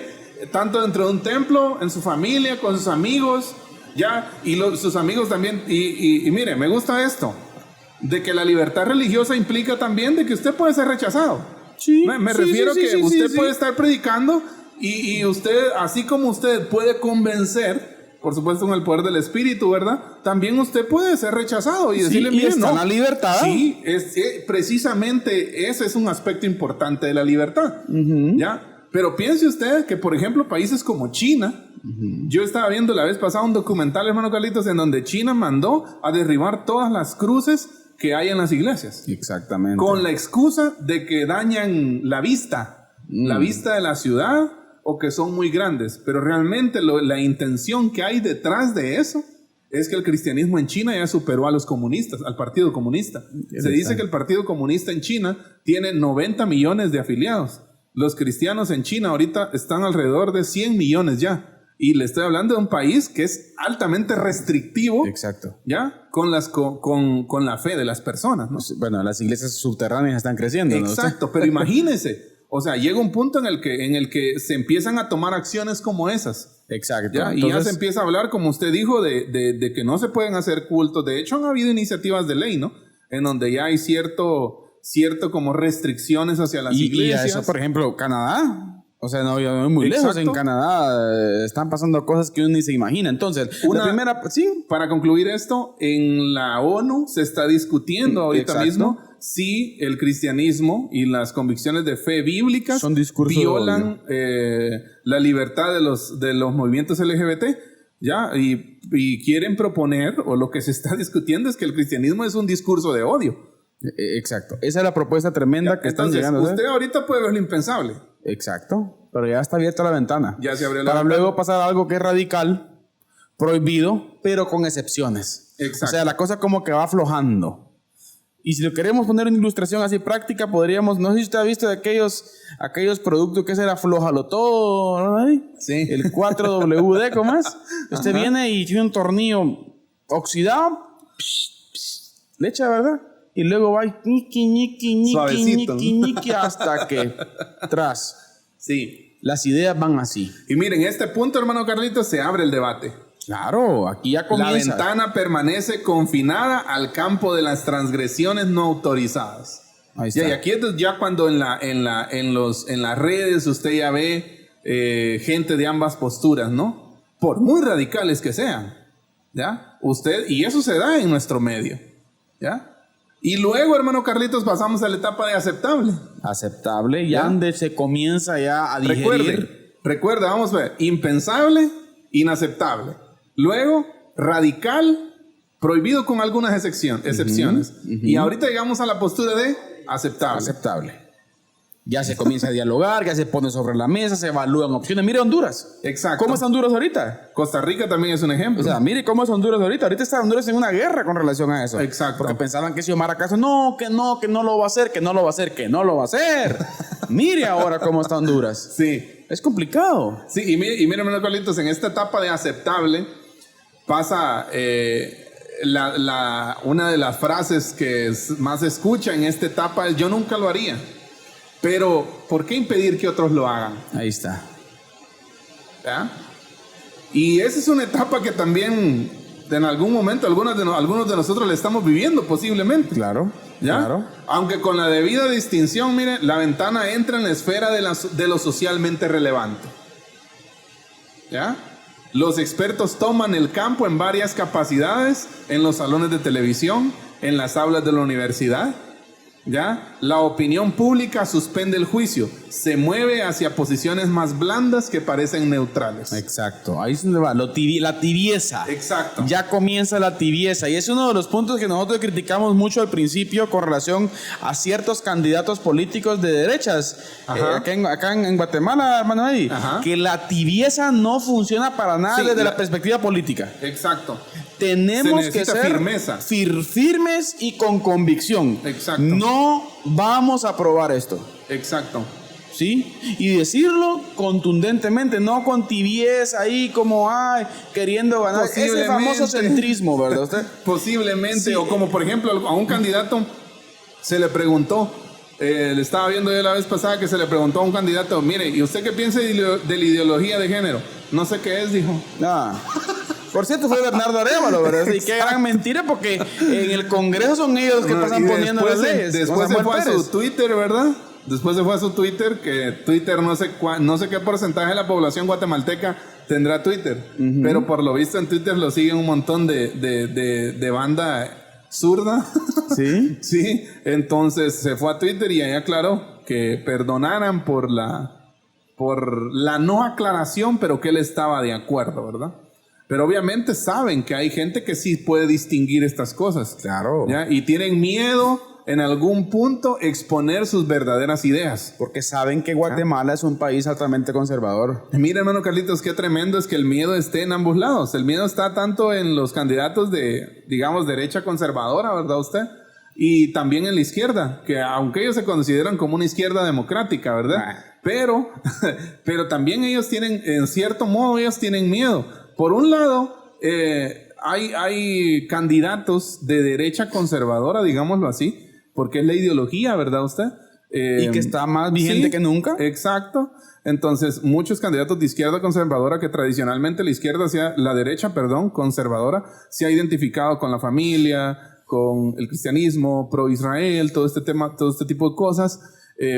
tanto dentro de un templo, en su familia, con sus amigos, ¿ya? Y sus amigos también. Y mire, me gusta esto, de que la libertad religiosa implica también de que usted puede ser rechazado. Sí, Me refiero que usted puede estar predicando y usted, así como usted puede convencer, por supuesto con el poder del Espíritu, ¿verdad? También usted puede ser rechazado y decirle, y está en la libertad. Sí, precisamente ese es un aspecto importante de la libertad, ¿ya? Pero piense usted que, por ejemplo, países como China, yo estaba viendo la vez pasada un documental, hermano Carlitos, en donde China mandó a derribar todas las cruces que hay en las iglesias. Exactamente. Con la excusa de que dañan la vista de la ciudad, o que son muy grandes, pero realmente la intención que hay detrás de eso es que el cristianismo en China ya superó a los comunistas, al Partido Comunista. Se dice que el Partido Comunista en China tiene 90 millones de afiliados. Los cristianos en China ahorita están alrededor de 100 millones ya. Y le estoy hablando de un país que es altamente restrictivo. Exacto. ¿Ya? Con la fe de las personas, ¿no? Bueno, las iglesias subterráneas están creciendo, ¿no? Exacto, pero imagínese. O sea, llega un punto en el que se empiezan a tomar acciones como esas. Exacto. ¿Ya? Entonces, y ya se empieza a hablar, como usted dijo, de que no se pueden hacer cultos. De hecho, han habido iniciativas de ley, ¿no? En donde ya hay cierto como restricciones hacia las iglesias. Y eso, por ejemplo, Canadá. O sea, no muy lejos. En Canadá están pasando cosas que uno ni se imagina. Entonces, la primera... Sí. Para concluir esto, en la ONU se está discutiendo ahorita mismo si el cristianismo y las convicciones de fe bíblicas violan la libertad de los movimientos LGBT, ¿ya? Y quieren proponer, o lo que se está discutiendo es que el cristianismo es un discurso de odio. Exacto. Esa es la propuesta tremenda que están llegando. Usted ahorita puede ver lo impensable. Exacto. Pero ya está abierta la ventana. Ya se abrió la ventana. Para luego pasar a algo que es radical, prohibido, pero con excepciones. Exacto. O sea, la cosa como que va aflojando. Y si lo queremos poner en ilustración así práctica, podríamos, no sé si usted ha visto de aquellos productos que es el aflójalo todo, ¿no? Sí. El 4WD, ¿cómo es? Usted viene y tiene un tornillo oxidado, le echa, ¿verdad? Y luego va ñiqui, hasta que tras. Sí. Las ideas van así. Y miren, en este punto, hermano Carlitos, se abre el debate. Claro, aquí ya comienza. La ventana permanece confinada al campo de las transgresiones no autorizadas. Ahí está. Y aquí es ya cuando en las redes usted ya ve gente de ambas posturas, ¿no? Por muy radicales que sean, ¿ya? Y eso se da en nuestro medio, ¿ya? Y luego, hermano Carlitos, pasamos a la etapa de aceptable. Aceptable, ya donde se comienza ya a digerir. Recuerda, vamos a ver, impensable, inaceptable. Luego, radical, prohibido con algunas excepciones. Y ahorita llegamos a la postura de aceptable. Aceptable. Ya se comienza a dialogar, ya se pone sobre la mesa, se evalúan opciones. Mire Honduras. Exacto. ¿Cómo está Honduras ahorita? Costa Rica también es un ejemplo. O sea, mire cómo es Honduras ahorita. Ahorita está Honduras en una guerra con relación a eso. Exacto. Porque pensaban que Xiomara Castro, que no lo va a hacer, que no lo va a hacer. Mire ahora cómo está Honduras. Sí. Es complicado. Sí, y mire, hermano Carlitos, en esta etapa de aceptable pasa una de las frases que más se escucha en esta etapa es: yo nunca lo haría. Pero, ¿por qué impedir que otros lo hagan? Ahí está. ¿Ya? Y esa es una etapa que también en algún momento algunos de nosotros le estamos viviendo posiblemente. Claro. ¿Ya? Claro. Aunque con la debida distinción, mire, la ventana entra en la esfera de lo socialmente relevante. ¿Ya? Los expertos toman el campo en varias capacidades, en los salones de televisión, en las aulas de la universidad. ¿Ya? La opinión pública suspende el juicio, se mueve hacia posiciones más blandas que parecen neutrales. Exacto, ahí es donde va, la tibieza. Exacto. Ya comienza la tibieza y es uno de los puntos que nosotros criticamos mucho al principio con relación a ciertos candidatos políticos de derechas. Acá en Guatemala, hermano Eddie, que la tibieza no funciona para nada desde la perspectiva política. Exacto. Tenemos que ser firmeza. Firmes y con convicción. Exacto. No vamos a aprobar esto. Exacto. ¿sí? Y decirlo contundentemente, no con tibieza ahí como, ay, queriendo ganar. Ese famoso centrismo, ¿verdad? ¿Usted? Posiblemente, Sí. o como por ejemplo a un candidato se le preguntó, le estaba viendo yo la vez pasada que se le preguntó a un candidato, mire, ¿y usted qué piensa de la ideología de género? No sé qué es, dijo. Ah. Por cierto, fue Bernardo Arévalo, ¿verdad? Y qué gran mentira, porque en el Congreso son ellos los que pasan poniendo las leyes. Después se fue a su Twitter, ¿verdad? Después se fue a su Twitter, que Twitter no sé qué porcentaje de la población guatemalteca tendrá Twitter. Pero por lo visto en Twitter lo siguen un montón de banda zurda. ¿Sí? Sí, entonces se fue a Twitter y ahí aclaró que perdonaran por la no aclaración, pero que él estaba de acuerdo, ¿verdad? Pero obviamente saben que hay gente que sí puede distinguir estas cosas. Claro. ¿Ya? Y tienen miedo en algún punto exponer sus verdaderas ideas. Porque saben que Guatemala es un país altamente conservador. Mira, hermano Carlitos, qué tremendo es que el miedo esté en ambos lados. El miedo está tanto en los candidatos de, digamos, derecha conservadora, ¿verdad usted? Y también en la izquierda, que aunque ellos se consideran como una izquierda democrática, ¿verdad? Pero también ellos tienen, en cierto modo, ellos tienen miedo. Por un lado, hay candidatos de derecha conservadora, digámoslo así, porque es la ideología, ¿verdad usted? Y que está más vigente que nunca. Exacto. Entonces, muchos candidatos de izquierda conservadora, que tradicionalmente la derecha conservadora, se ha identificado con la familia, con el cristianismo, pro Israel, todo este tema, todo este tipo de cosas,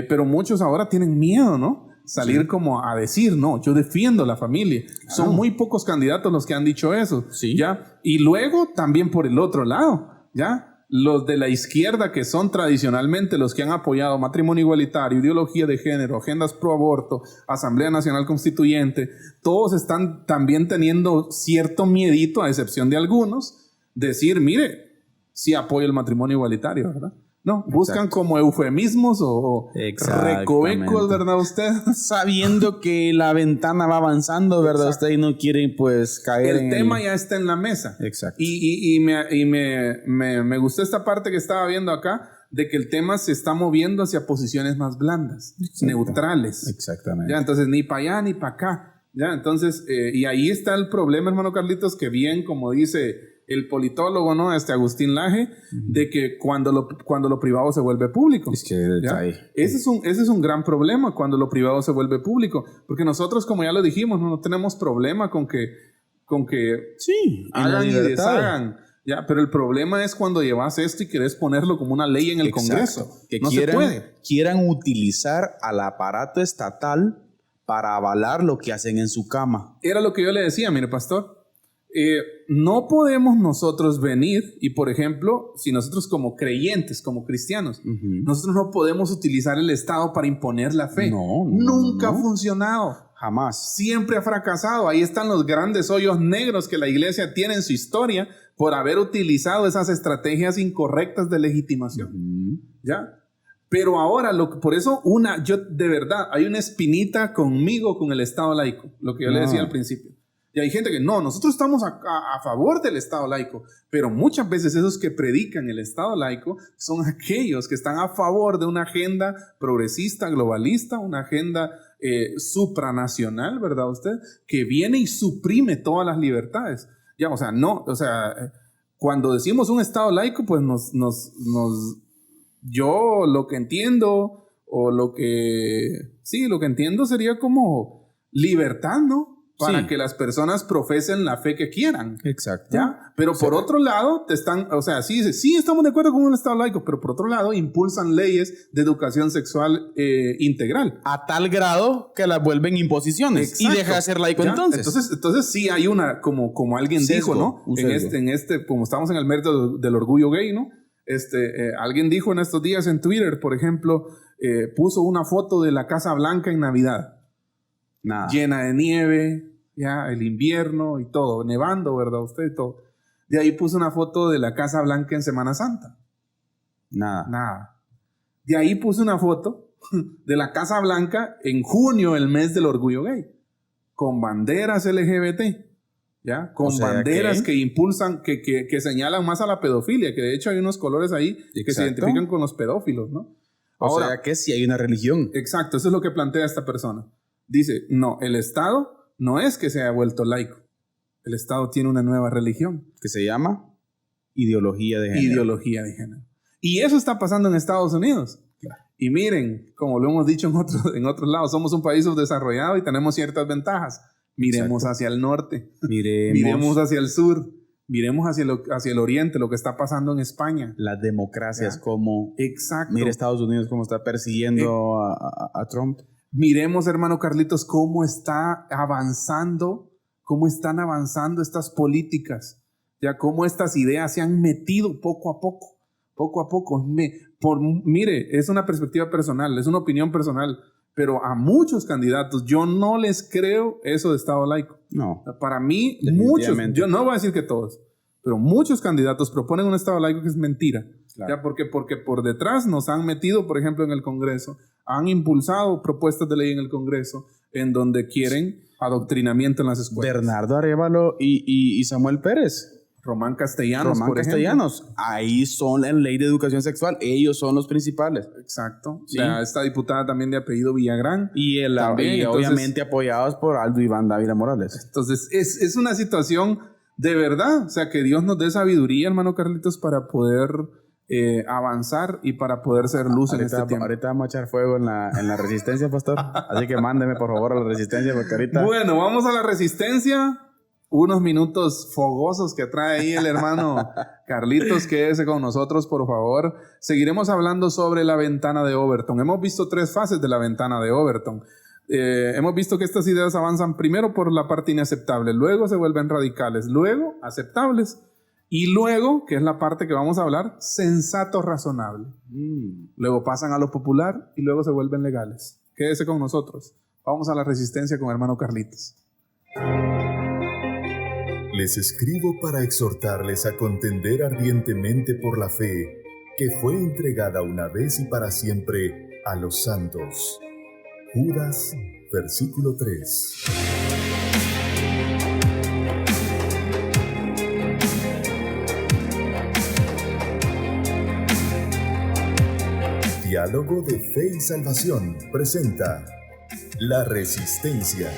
pero muchos ahora tienen miedo, ¿no? Salir como a decir, no, yo defiendo la familia. Son muy pocos candidatos los que han dicho eso, ¿ya? Y luego también por el otro lado, ¿ya? Los de la izquierda, que son tradicionalmente los que han apoyado matrimonio igualitario, ideología de género, agendas pro aborto, Asamblea Nacional Constituyente, todos están también teniendo cierto miedito, a excepción de algunos, decir, mire, sí apoyo el matrimonio igualitario, ¿verdad? No, buscan como eufemismos o recovecos, ¿verdad usted? Sabiendo que la ventana va avanzando, ¿verdad? Usted y no quiere pues caer en el tema ya está en la mesa. Exacto. Y me gustó esta parte que estaba viendo acá, de que el tema se está moviendo hacia posiciones más blandas, neutrales. Exactamente. Ya, entonces ni para allá ni para acá. Ya, entonces, y ahí está el problema, hermano Carlitos, que bien, como dice el politólogo, ¿no? Agustín Laje, de que cuando lo privado se vuelve público. Es que ahí. Ese es un gran problema cuando lo privado se vuelve público, porque nosotros, como ya lo dijimos, no tenemos problema con que sí, hagan y deshagan. Ya, pero el problema es cuando llevas esto y querés ponerlo como una ley en el Congreso. Que no se puede. Quieran utilizar al aparato estatal para avalar lo que hacen en su cama. Era lo que yo le decía, mire, pastor. No podemos nosotros venir y, por ejemplo, si nosotros como creyentes, como cristianos, nosotros no podemos utilizar el Estado para imponer la fe. Nunca ha funcionado. Jamás. Siempre ha fracasado. Ahí están los grandes hoyos negros que la iglesia tiene en su historia por haber utilizado esas estrategias incorrectas de legitimación. ¿Ya? Pero ahora, por eso, yo de verdad, hay una espinita conmigo con el Estado laico, lo que yo le decía al principio. Y hay gente que nosotros estamos a favor del Estado laico, pero muchas veces esos que predican el Estado laico son aquellos que están a favor de una agenda progresista, globalista, una agenda supranacional, ¿verdad usted? Que viene y suprime todas las libertades. Ya, cuando decimos un Estado laico, pues yo lo que entiendo, lo que entiendo sería como libertad, ¿no? Para que las personas profesen la fe que quieran. Exacto. ¿Ya? Pero por otro lado, sí estamos de acuerdo con un Estado laico, pero por otro lado, impulsan leyes de educación sexual integral. A tal grado que las vuelven imposiciones. Exacto. Y deja de ser laico. Entonces sí hay una, como alguien dijo, ¿no? Como estamos en el mes del orgullo gay, ¿no? Alguien dijo en estos días en Twitter, por ejemplo, puso una foto de la Casa Blanca en Navidad. Nada. Llena de nieve, ya, el invierno y todo, nevando, ¿verdad? Usted y todo. De ahí puso una foto de la Casa Blanca en Semana Santa. Nada. De ahí puso una foto de la Casa Blanca en junio, el mes del orgullo gay, con banderas LGBT, ¿ya? Con banderas que impulsan, que señalan más a la pedofilia, que de hecho hay unos colores ahí que se identifican con los pedófilos, ¿no? Ahora, o sea que sí hay una religión. Exacto, eso es lo que plantea esta persona. Dice, no, el Estado no es que se haya vuelto laico. El Estado tiene una nueva religión. Que se llama ideología de género. Ideología de género. Y eso está pasando en Estados Unidos. Claro. Y miren, como lo hemos dicho en otros lados, somos un país subdesarrollado y tenemos ciertas ventajas. Miremos hacia el norte, miremos hacia el sur, miremos hacia el oriente, lo que está pasando en España. Las democracias, como... Exacto. Mire Estados Unidos cómo está persiguiendo a Trump. Miremos, hermano Carlitos, cómo están avanzando estas políticas, ya cómo estas ideas se han metido poco a poco. Mire, es una perspectiva personal, es una opinión personal. Pero a muchos candidatos yo no les creo eso de Estado laico. No. Para mí, muchos, yo no voy a decir que todos, pero muchos candidatos proponen un Estado laico que es mentira. Claro. ¿Ya? Porque por detrás nos han metido, por ejemplo, en el Congreso, han impulsado propuestas de ley en el Congreso en donde quieren adoctrinamiento en las escuelas. Bernardo Arévalo y Samuel Pérez. Román Castellanos. Ahí son la ley de educación sexual. Ellos son los principales. Exacto. ¿Sí? Esta diputada también de apellido Villagrán. Y obviamente apoyados por Aldo Iván Dávila Morales. Entonces, es una situación de verdad. O sea, que Dios nos dé sabiduría, hermano Carlitos, para poder avanzar y para poder ser luz en este tiempo. Ahorita vamos a echar fuego en la resistencia, pastor. Así que mándeme, por favor, a la resistencia, porque ahorita... Bueno, vamos a la resistencia. Unos minutos fogosos que trae ahí el hermano Carlitos, quédese con nosotros, por favor. Seguiremos hablando sobre la ventana de Overton. Hemos visto 3 fases de la ventana de Overton. Hemos visto que estas ideas avanzan primero por la parte inaceptable, luego se vuelven radicales, luego aceptables y luego, que es la parte que vamos a hablar, sensato razonable. Luego pasan a lo popular y luego se vuelven legales. Quédese con nosotros. Vamos a la resistencia con hermano Carlitos. Les escribo para exhortarles a contender ardientemente por la fe que fue entregada una vez y para siempre a los santos. Judas, versículo 3. Diálogo de Fe y Salvación presenta La Resistencia.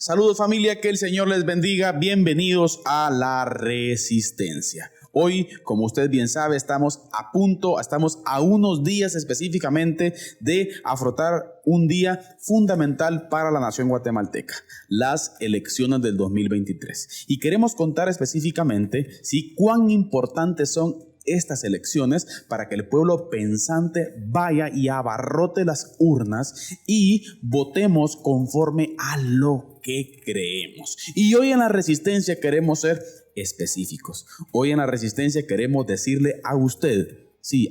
Saludos familia, que el Señor les bendiga. Bienvenidos a La Resistencia. Hoy, como usted bien sabe, estamos a unos días específicamente de afrontar un día fundamental para la nación guatemalteca, las elecciones del 2023. Y queremos contar específicamente cuán importantes son estas elecciones para que el pueblo pensante vaya y abarrote las urnas y votemos conforme a lo que creemos. Y hoy en la Resistencia queremos ser específicos. Hoy en la Resistencia queremos decirle a usted,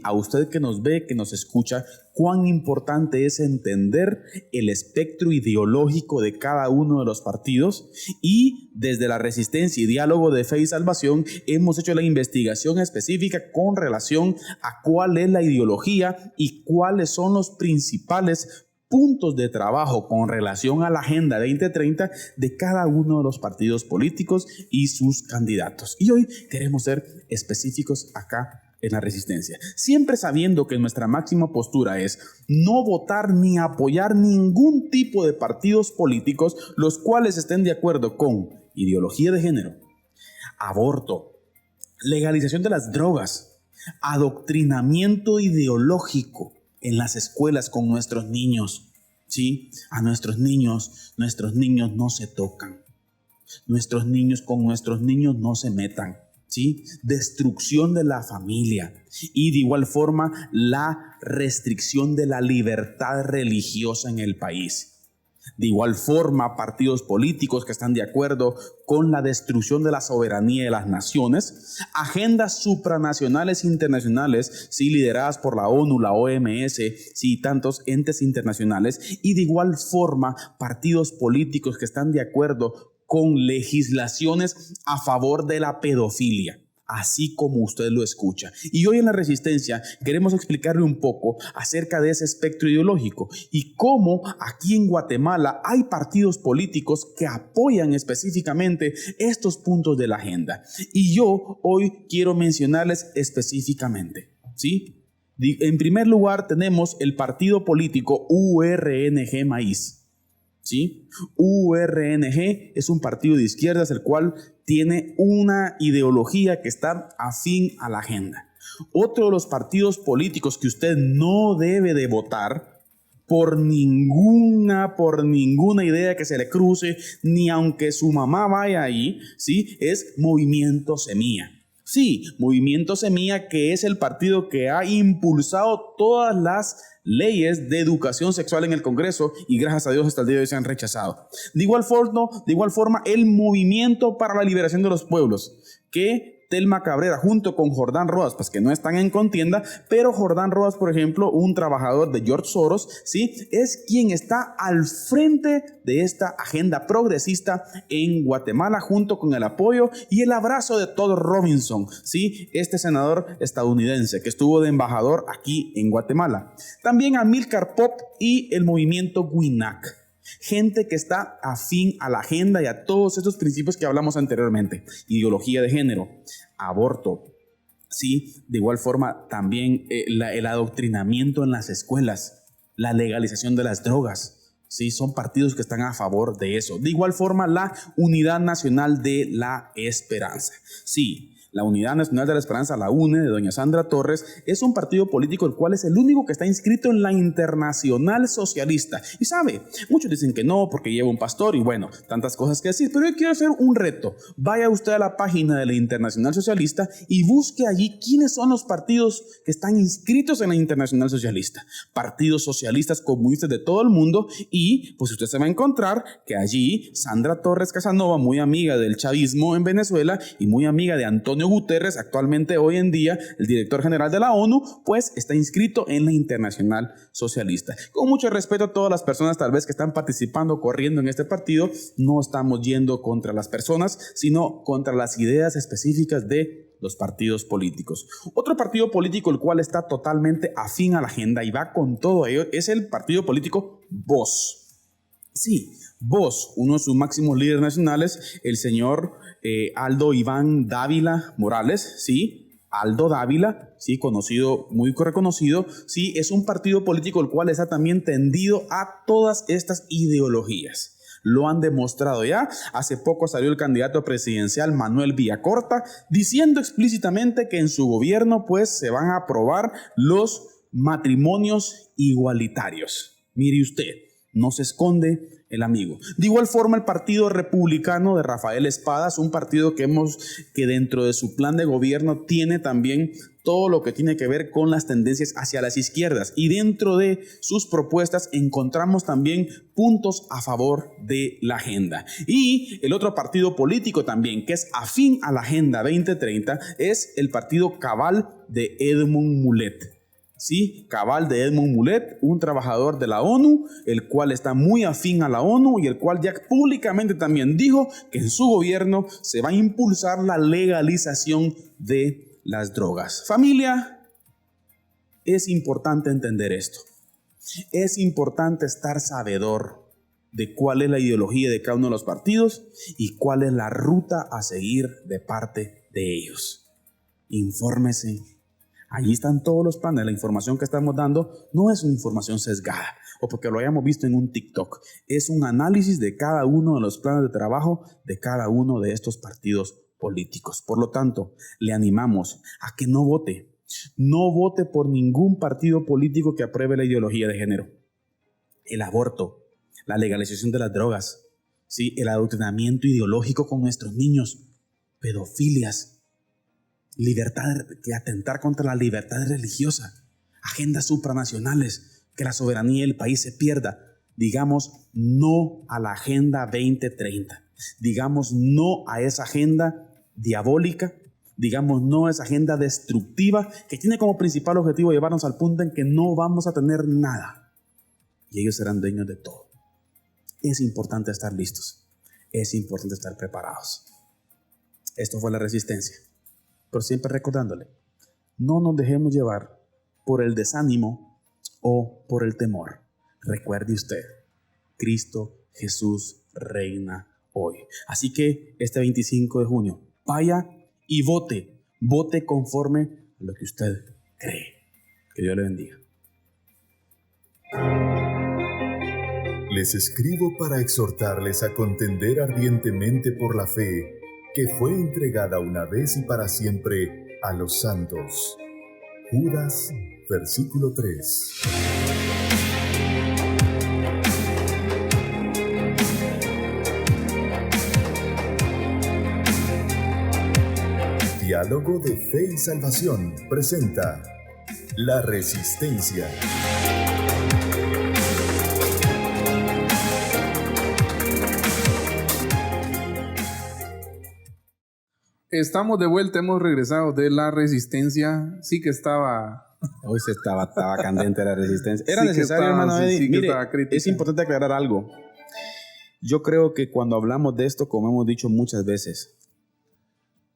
a usted que nos ve, que nos escucha, cuán importante es entender el espectro ideológico de cada uno de los partidos. Y desde la Resistencia y Diálogo de Fe y Salvación hemos hecho la investigación específica con relación a cuál es la ideología y cuáles son los principales puntos de trabajo con relación a la Agenda 2030 de cada uno de los partidos políticos y sus candidatos. Y hoy queremos ser específicos acá en la Resistencia, siempre sabiendo que nuestra máxima postura es no votar ni apoyar ningún tipo de partidos políticos los cuales estén de acuerdo con ideología de género, aborto, legalización de las drogas, adoctrinamiento ideológico en las escuelas con nuestros niños. A nuestros niños no se tocan. Con nuestros niños no se metan. Destrucción de la familia y de igual forma la restricción de la libertad religiosa en el país. De igual forma, partidos políticos que están de acuerdo con la destrucción de la soberanía de las naciones, agendas supranacionales e internacionales, lideradas por la ONU, la OMS, y tantos entes internacionales, y de igual forma, partidos políticos que están de acuerdo con legislaciones a favor de la pedofilia, así como usted lo escucha. Y hoy en La Resistencia queremos explicarle un poco acerca de ese espectro ideológico y cómo aquí en Guatemala hay partidos políticos que apoyan específicamente estos puntos de la agenda. Y yo hoy quiero mencionarles específicamente, ¿sí? En primer lugar tenemos el partido político URNG Maíz, ¿sí? URNG es un partido de izquierdas el cual tiene una ideología que está afín a la agenda. Otro de los partidos políticos que usted no debe de votar por ninguna idea que se le cruce, ni aunque su mamá vaya ahí, ¿sí? Es Movimiento Semilla. Sí, Movimiento Semilla, que es el partido que ha impulsado todas las leyes de educación sexual en el Congreso y gracias a Dios hasta el día de hoy se han rechazado. De igual forma, el Movimiento para la Liberación de los Pueblos, que Telma Cabrera junto con Jordán Rodas, pues que no están en contienda, pero Jordán Rodas, por ejemplo, un trabajador de George Soros, ¿sí? Es quien está al frente de esta agenda progresista en Guatemala junto con el apoyo y el abrazo de Todd Robinson, ¿sí? Este senador estadounidense que estuvo de embajador aquí en Guatemala. También Amílcar Pop y el movimiento WINAC. Gente que está afín a la agenda y a todos estos principios que hablamos anteriormente. Ideología de género, aborto, ¿sí? De igual forma también el adoctrinamiento en las escuelas, la legalización de las drogas, ¿sí? Son partidos que están a favor de eso. De igual forma la Unidad Nacional de la Esperanza, sí. La Unidad Nacional de la Esperanza, la UNE, de doña Sandra Torres, es un partido político el cual es el único que está inscrito en la Internacional Socialista. Y sabe, muchos dicen que no porque lleva un pastor y bueno, tantas cosas que decir, pero yo quiero hacer un reto. Vaya usted a la página de la Internacional Socialista y busque allí quiénes son los partidos que están inscritos en la Internacional Socialista. Partidos socialistas comunistas de todo el mundo y pues usted se va a encontrar que allí Sandra Torres Casanova, muy amiga del chavismo en Venezuela y muy amiga de Antonio Guterres, actualmente hoy en día el director general de la ONU, pues está inscrito en la Internacional Socialista. Con mucho respeto a todas las personas tal vez que están participando, corriendo en este partido, no estamos yendo contra las personas, sino contra las ideas específicas de los partidos políticos. Otro partido político el cual está totalmente afín a la agenda y va con todo ello es el partido político VOZ. Sí, VOZ, uno de sus máximos líderes nacionales, el señor Aldo Iván Dávila Morales, ¿sí? Aldo Dávila, ¿sí? Conocido, muy reconocido, ¿sí? Es un partido político el cual está también tendido a todas estas ideologías. Lo han demostrado ya. Hace poco salió el candidato presidencial Manuel Villacorta diciendo explícitamente que en su gobierno pues se van a aprobar los matrimonios igualitarios. Mire usted, no se esconde el amigo. De igual forma, el Partido Republicano de Rafael Espadas, un partido que dentro de su plan de gobierno tiene también todo lo que tiene que ver con las tendencias hacia las izquierdas. Y dentro de sus propuestas encontramos también puntos a favor de la agenda. Y el otro partido político también que es afín a la Agenda 2030 es el Partido Cabal de Edmund Mulet. Sí, Cabal de Edmund Mulet, un trabajador de la ONU, el cual está muy afín a la ONU y el cual ya públicamente también dijo que en su gobierno se va a impulsar la legalización de las drogas. Familia, es importante entender esto. Es importante estar sabedor de cuál es la ideología de cada uno de los partidos y cuál es la ruta a seguir de parte de ellos. Infórmese. Allí están todos los planes. La información que estamos dando no es una información sesgada o porque lo hayamos visto en un TikTok. Es un análisis de cada uno de los planes de trabajo de cada uno de estos partidos políticos. Por lo tanto, le animamos a que no vote. No vote por ningún partido político que apruebe la ideología de género. El aborto, la legalización de las drogas, ¿sí? El adoctrinamiento ideológico con nuestros niños, pedofilias, que atentar contra la libertad religiosa, agendas supranacionales, que la soberanía del país se pierda. Digamos no a la Agenda 2030. Digamos no a esa agenda diabólica. Digamos no a esa agenda destructiva que tiene como principal objetivo llevarnos al punto en que no vamos a tener nada. Y ellos serán dueños de todo. Es importante estar listos. Es importante estar preparados. Esto fue La Resistencia. pero siempre recordándole, no nos dejemos llevar por el desánimo o por el temor. Recuerde usted, Cristo Jesús reina hoy. Así que este 25 de junio, vaya y vote conforme a lo que usted cree. Que Dios le bendiga. Les escribo para exhortarles a contender ardientemente por la fe que fue entregada una vez y para siempre a los santos. Judas, versículo 3. Diálogo de Fe y Salvación presenta La Resistencia. Estamos de vuelta, hemos regresado de La Resistencia. Sí que estaba... Hoy estaba candente la resistencia. Era Sí que necesario, estaba, hermano sí, Eddie. sí que Mire, estaba crítica. es importante aclarar algo. Yo creo que cuando hablamos de esto, como hemos dicho muchas veces,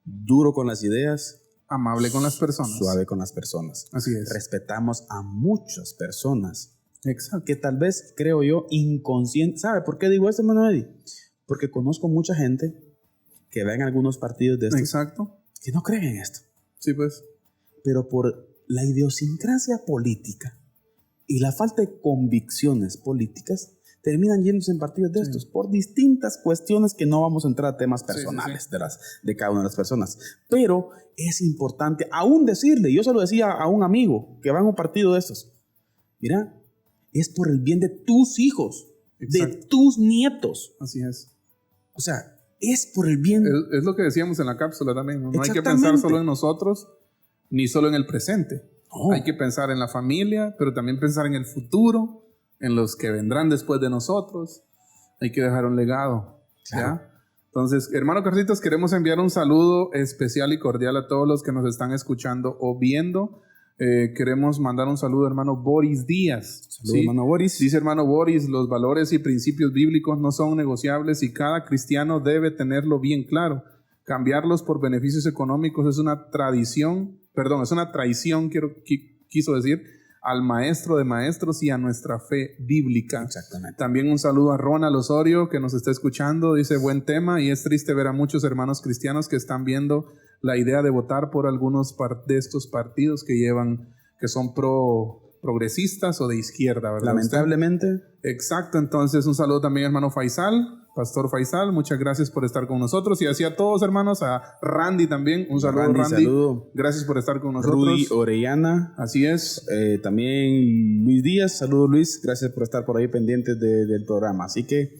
duro con las ideas, Amable con las personas. suave con las personas. Así es. Respetamos a muchas personas Exacto. que tal vez, creo yo, inconsciente. ¿Sabe por qué digo esto, hermano Eddie? Porque conozco mucha gente que ve en algunos partidos de estos Exacto. que no creen en esto. Sí, pues. Pero por la idiosincrasia política y la falta de convicciones políticas, terminan yéndose en partidos de estos por distintas cuestiones que no vamos a entrar a temas personales de cada una de las personas. Pero es importante aún decirle, yo se lo decía a un amigo que va en un partido de estos, mira, es por el bien de tus hijos, Exacto. de tus nietos. Así es. O sea, es por el bien. Es lo que decíamos en la cápsula también. No hay que Exactamente. pensar solo en nosotros, ni solo en el presente. No. Hay que pensar en la familia, pero también pensar en el futuro, en los que vendrán después de nosotros. Hay que dejar un legado. Claro. ¿Ya? Entonces, hermano Carlitos, queremos enviar un saludo especial y cordial a todos los que nos están escuchando o viendo. Queremos mandar un saludo, hermano Boris Díaz. Saludos, hermano Boris. Dice hermano Boris, los valores y principios bíblicos no son negociables y cada cristiano debe tenerlo bien claro. Cambiarlos por beneficios económicos es una traición, quiso decir, al maestro de maestros y a nuestra fe bíblica. Exactamente. También un saludo a Ronald Osorio que nos está escuchando, dice buen tema y es triste ver a muchos hermanos cristianos que están viendo la idea de votar por algunos de estos partidos que son progresistas o de izquierda, ¿verdad? Lamentablemente. Exacto, entonces un saludo también hermano Faisal, Pastor Faisal, muchas gracias por estar con nosotros y así a todos hermanos, a Randy también, un saludo Randy. Saludo. Gracias por estar con nosotros. Rudy Orellana. Así es. También Luis Díaz, saludos Luis, gracias por estar por ahí pendientes del programa. Así que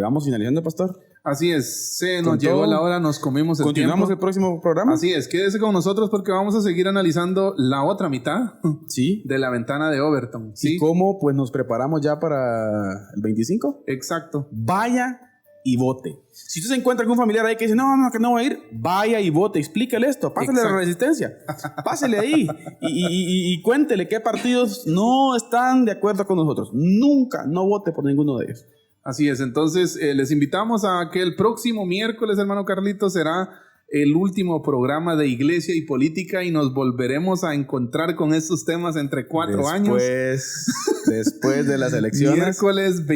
vamos finalizando, Pastor. Así es, nos Con llegó todo, la hora, nos comimos el ¿continuamos tiempo. el próximo programa? Así es, quédese con nosotros porque vamos a seguir analizando la otra mitad Sí. de la ventana de Overton. ¿Y ¿Sí? cómo pues nos preparamos ya para el 25? Exacto. Vaya y vote. Si usted se encuentra algún familiar ahí que dice, no, que no va a ir, vaya y vote, explíquele esto, pásale Exacto. la resistencia, pásele ahí y cuéntele qué partidos no están de acuerdo con nosotros. Nunca, no vote por ninguno de ellos. Así es, entonces les invitamos a que el próximo miércoles, hermano Carlito, será el último programa de Iglesia y Política y nos volveremos a encontrar con estos temas entre 4 años. Después de las elecciones. Miércoles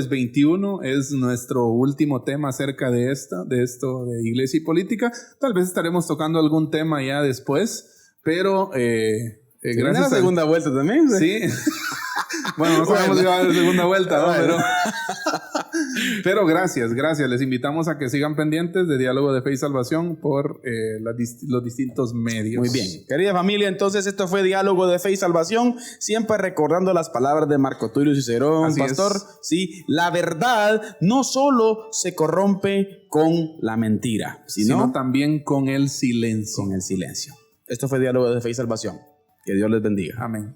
21 es nuestro último tema acerca de esto de Iglesia y Política. Tal vez estaremos tocando algún tema ya después, pero gracias a la segunda vuelta también. Sí. Bueno, no sabemos si va a haber segunda vuelta, ¿no? Pero gracias. Les invitamos a que sigan pendientes de Diálogo de Fe y Salvación por los distintos medios. Muy bien. Querida familia, entonces esto fue Diálogo de Fe y Salvación, siempre recordando las palabras de Marco Tulio Cicerón, Así pastor. es. Sí, la verdad no solo se corrompe con la mentira, sino también con el silencio. Con el silencio. Esto fue Diálogo de Fe y Salvación. Que Dios les bendiga. Amén.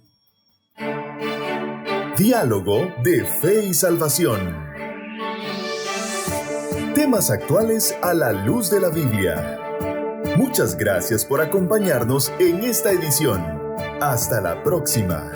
Diálogo de Fe y Salvación. Temas actuales a la luz de la Biblia. Muchas gracias por acompañarnos en esta edición. Hasta la próxima.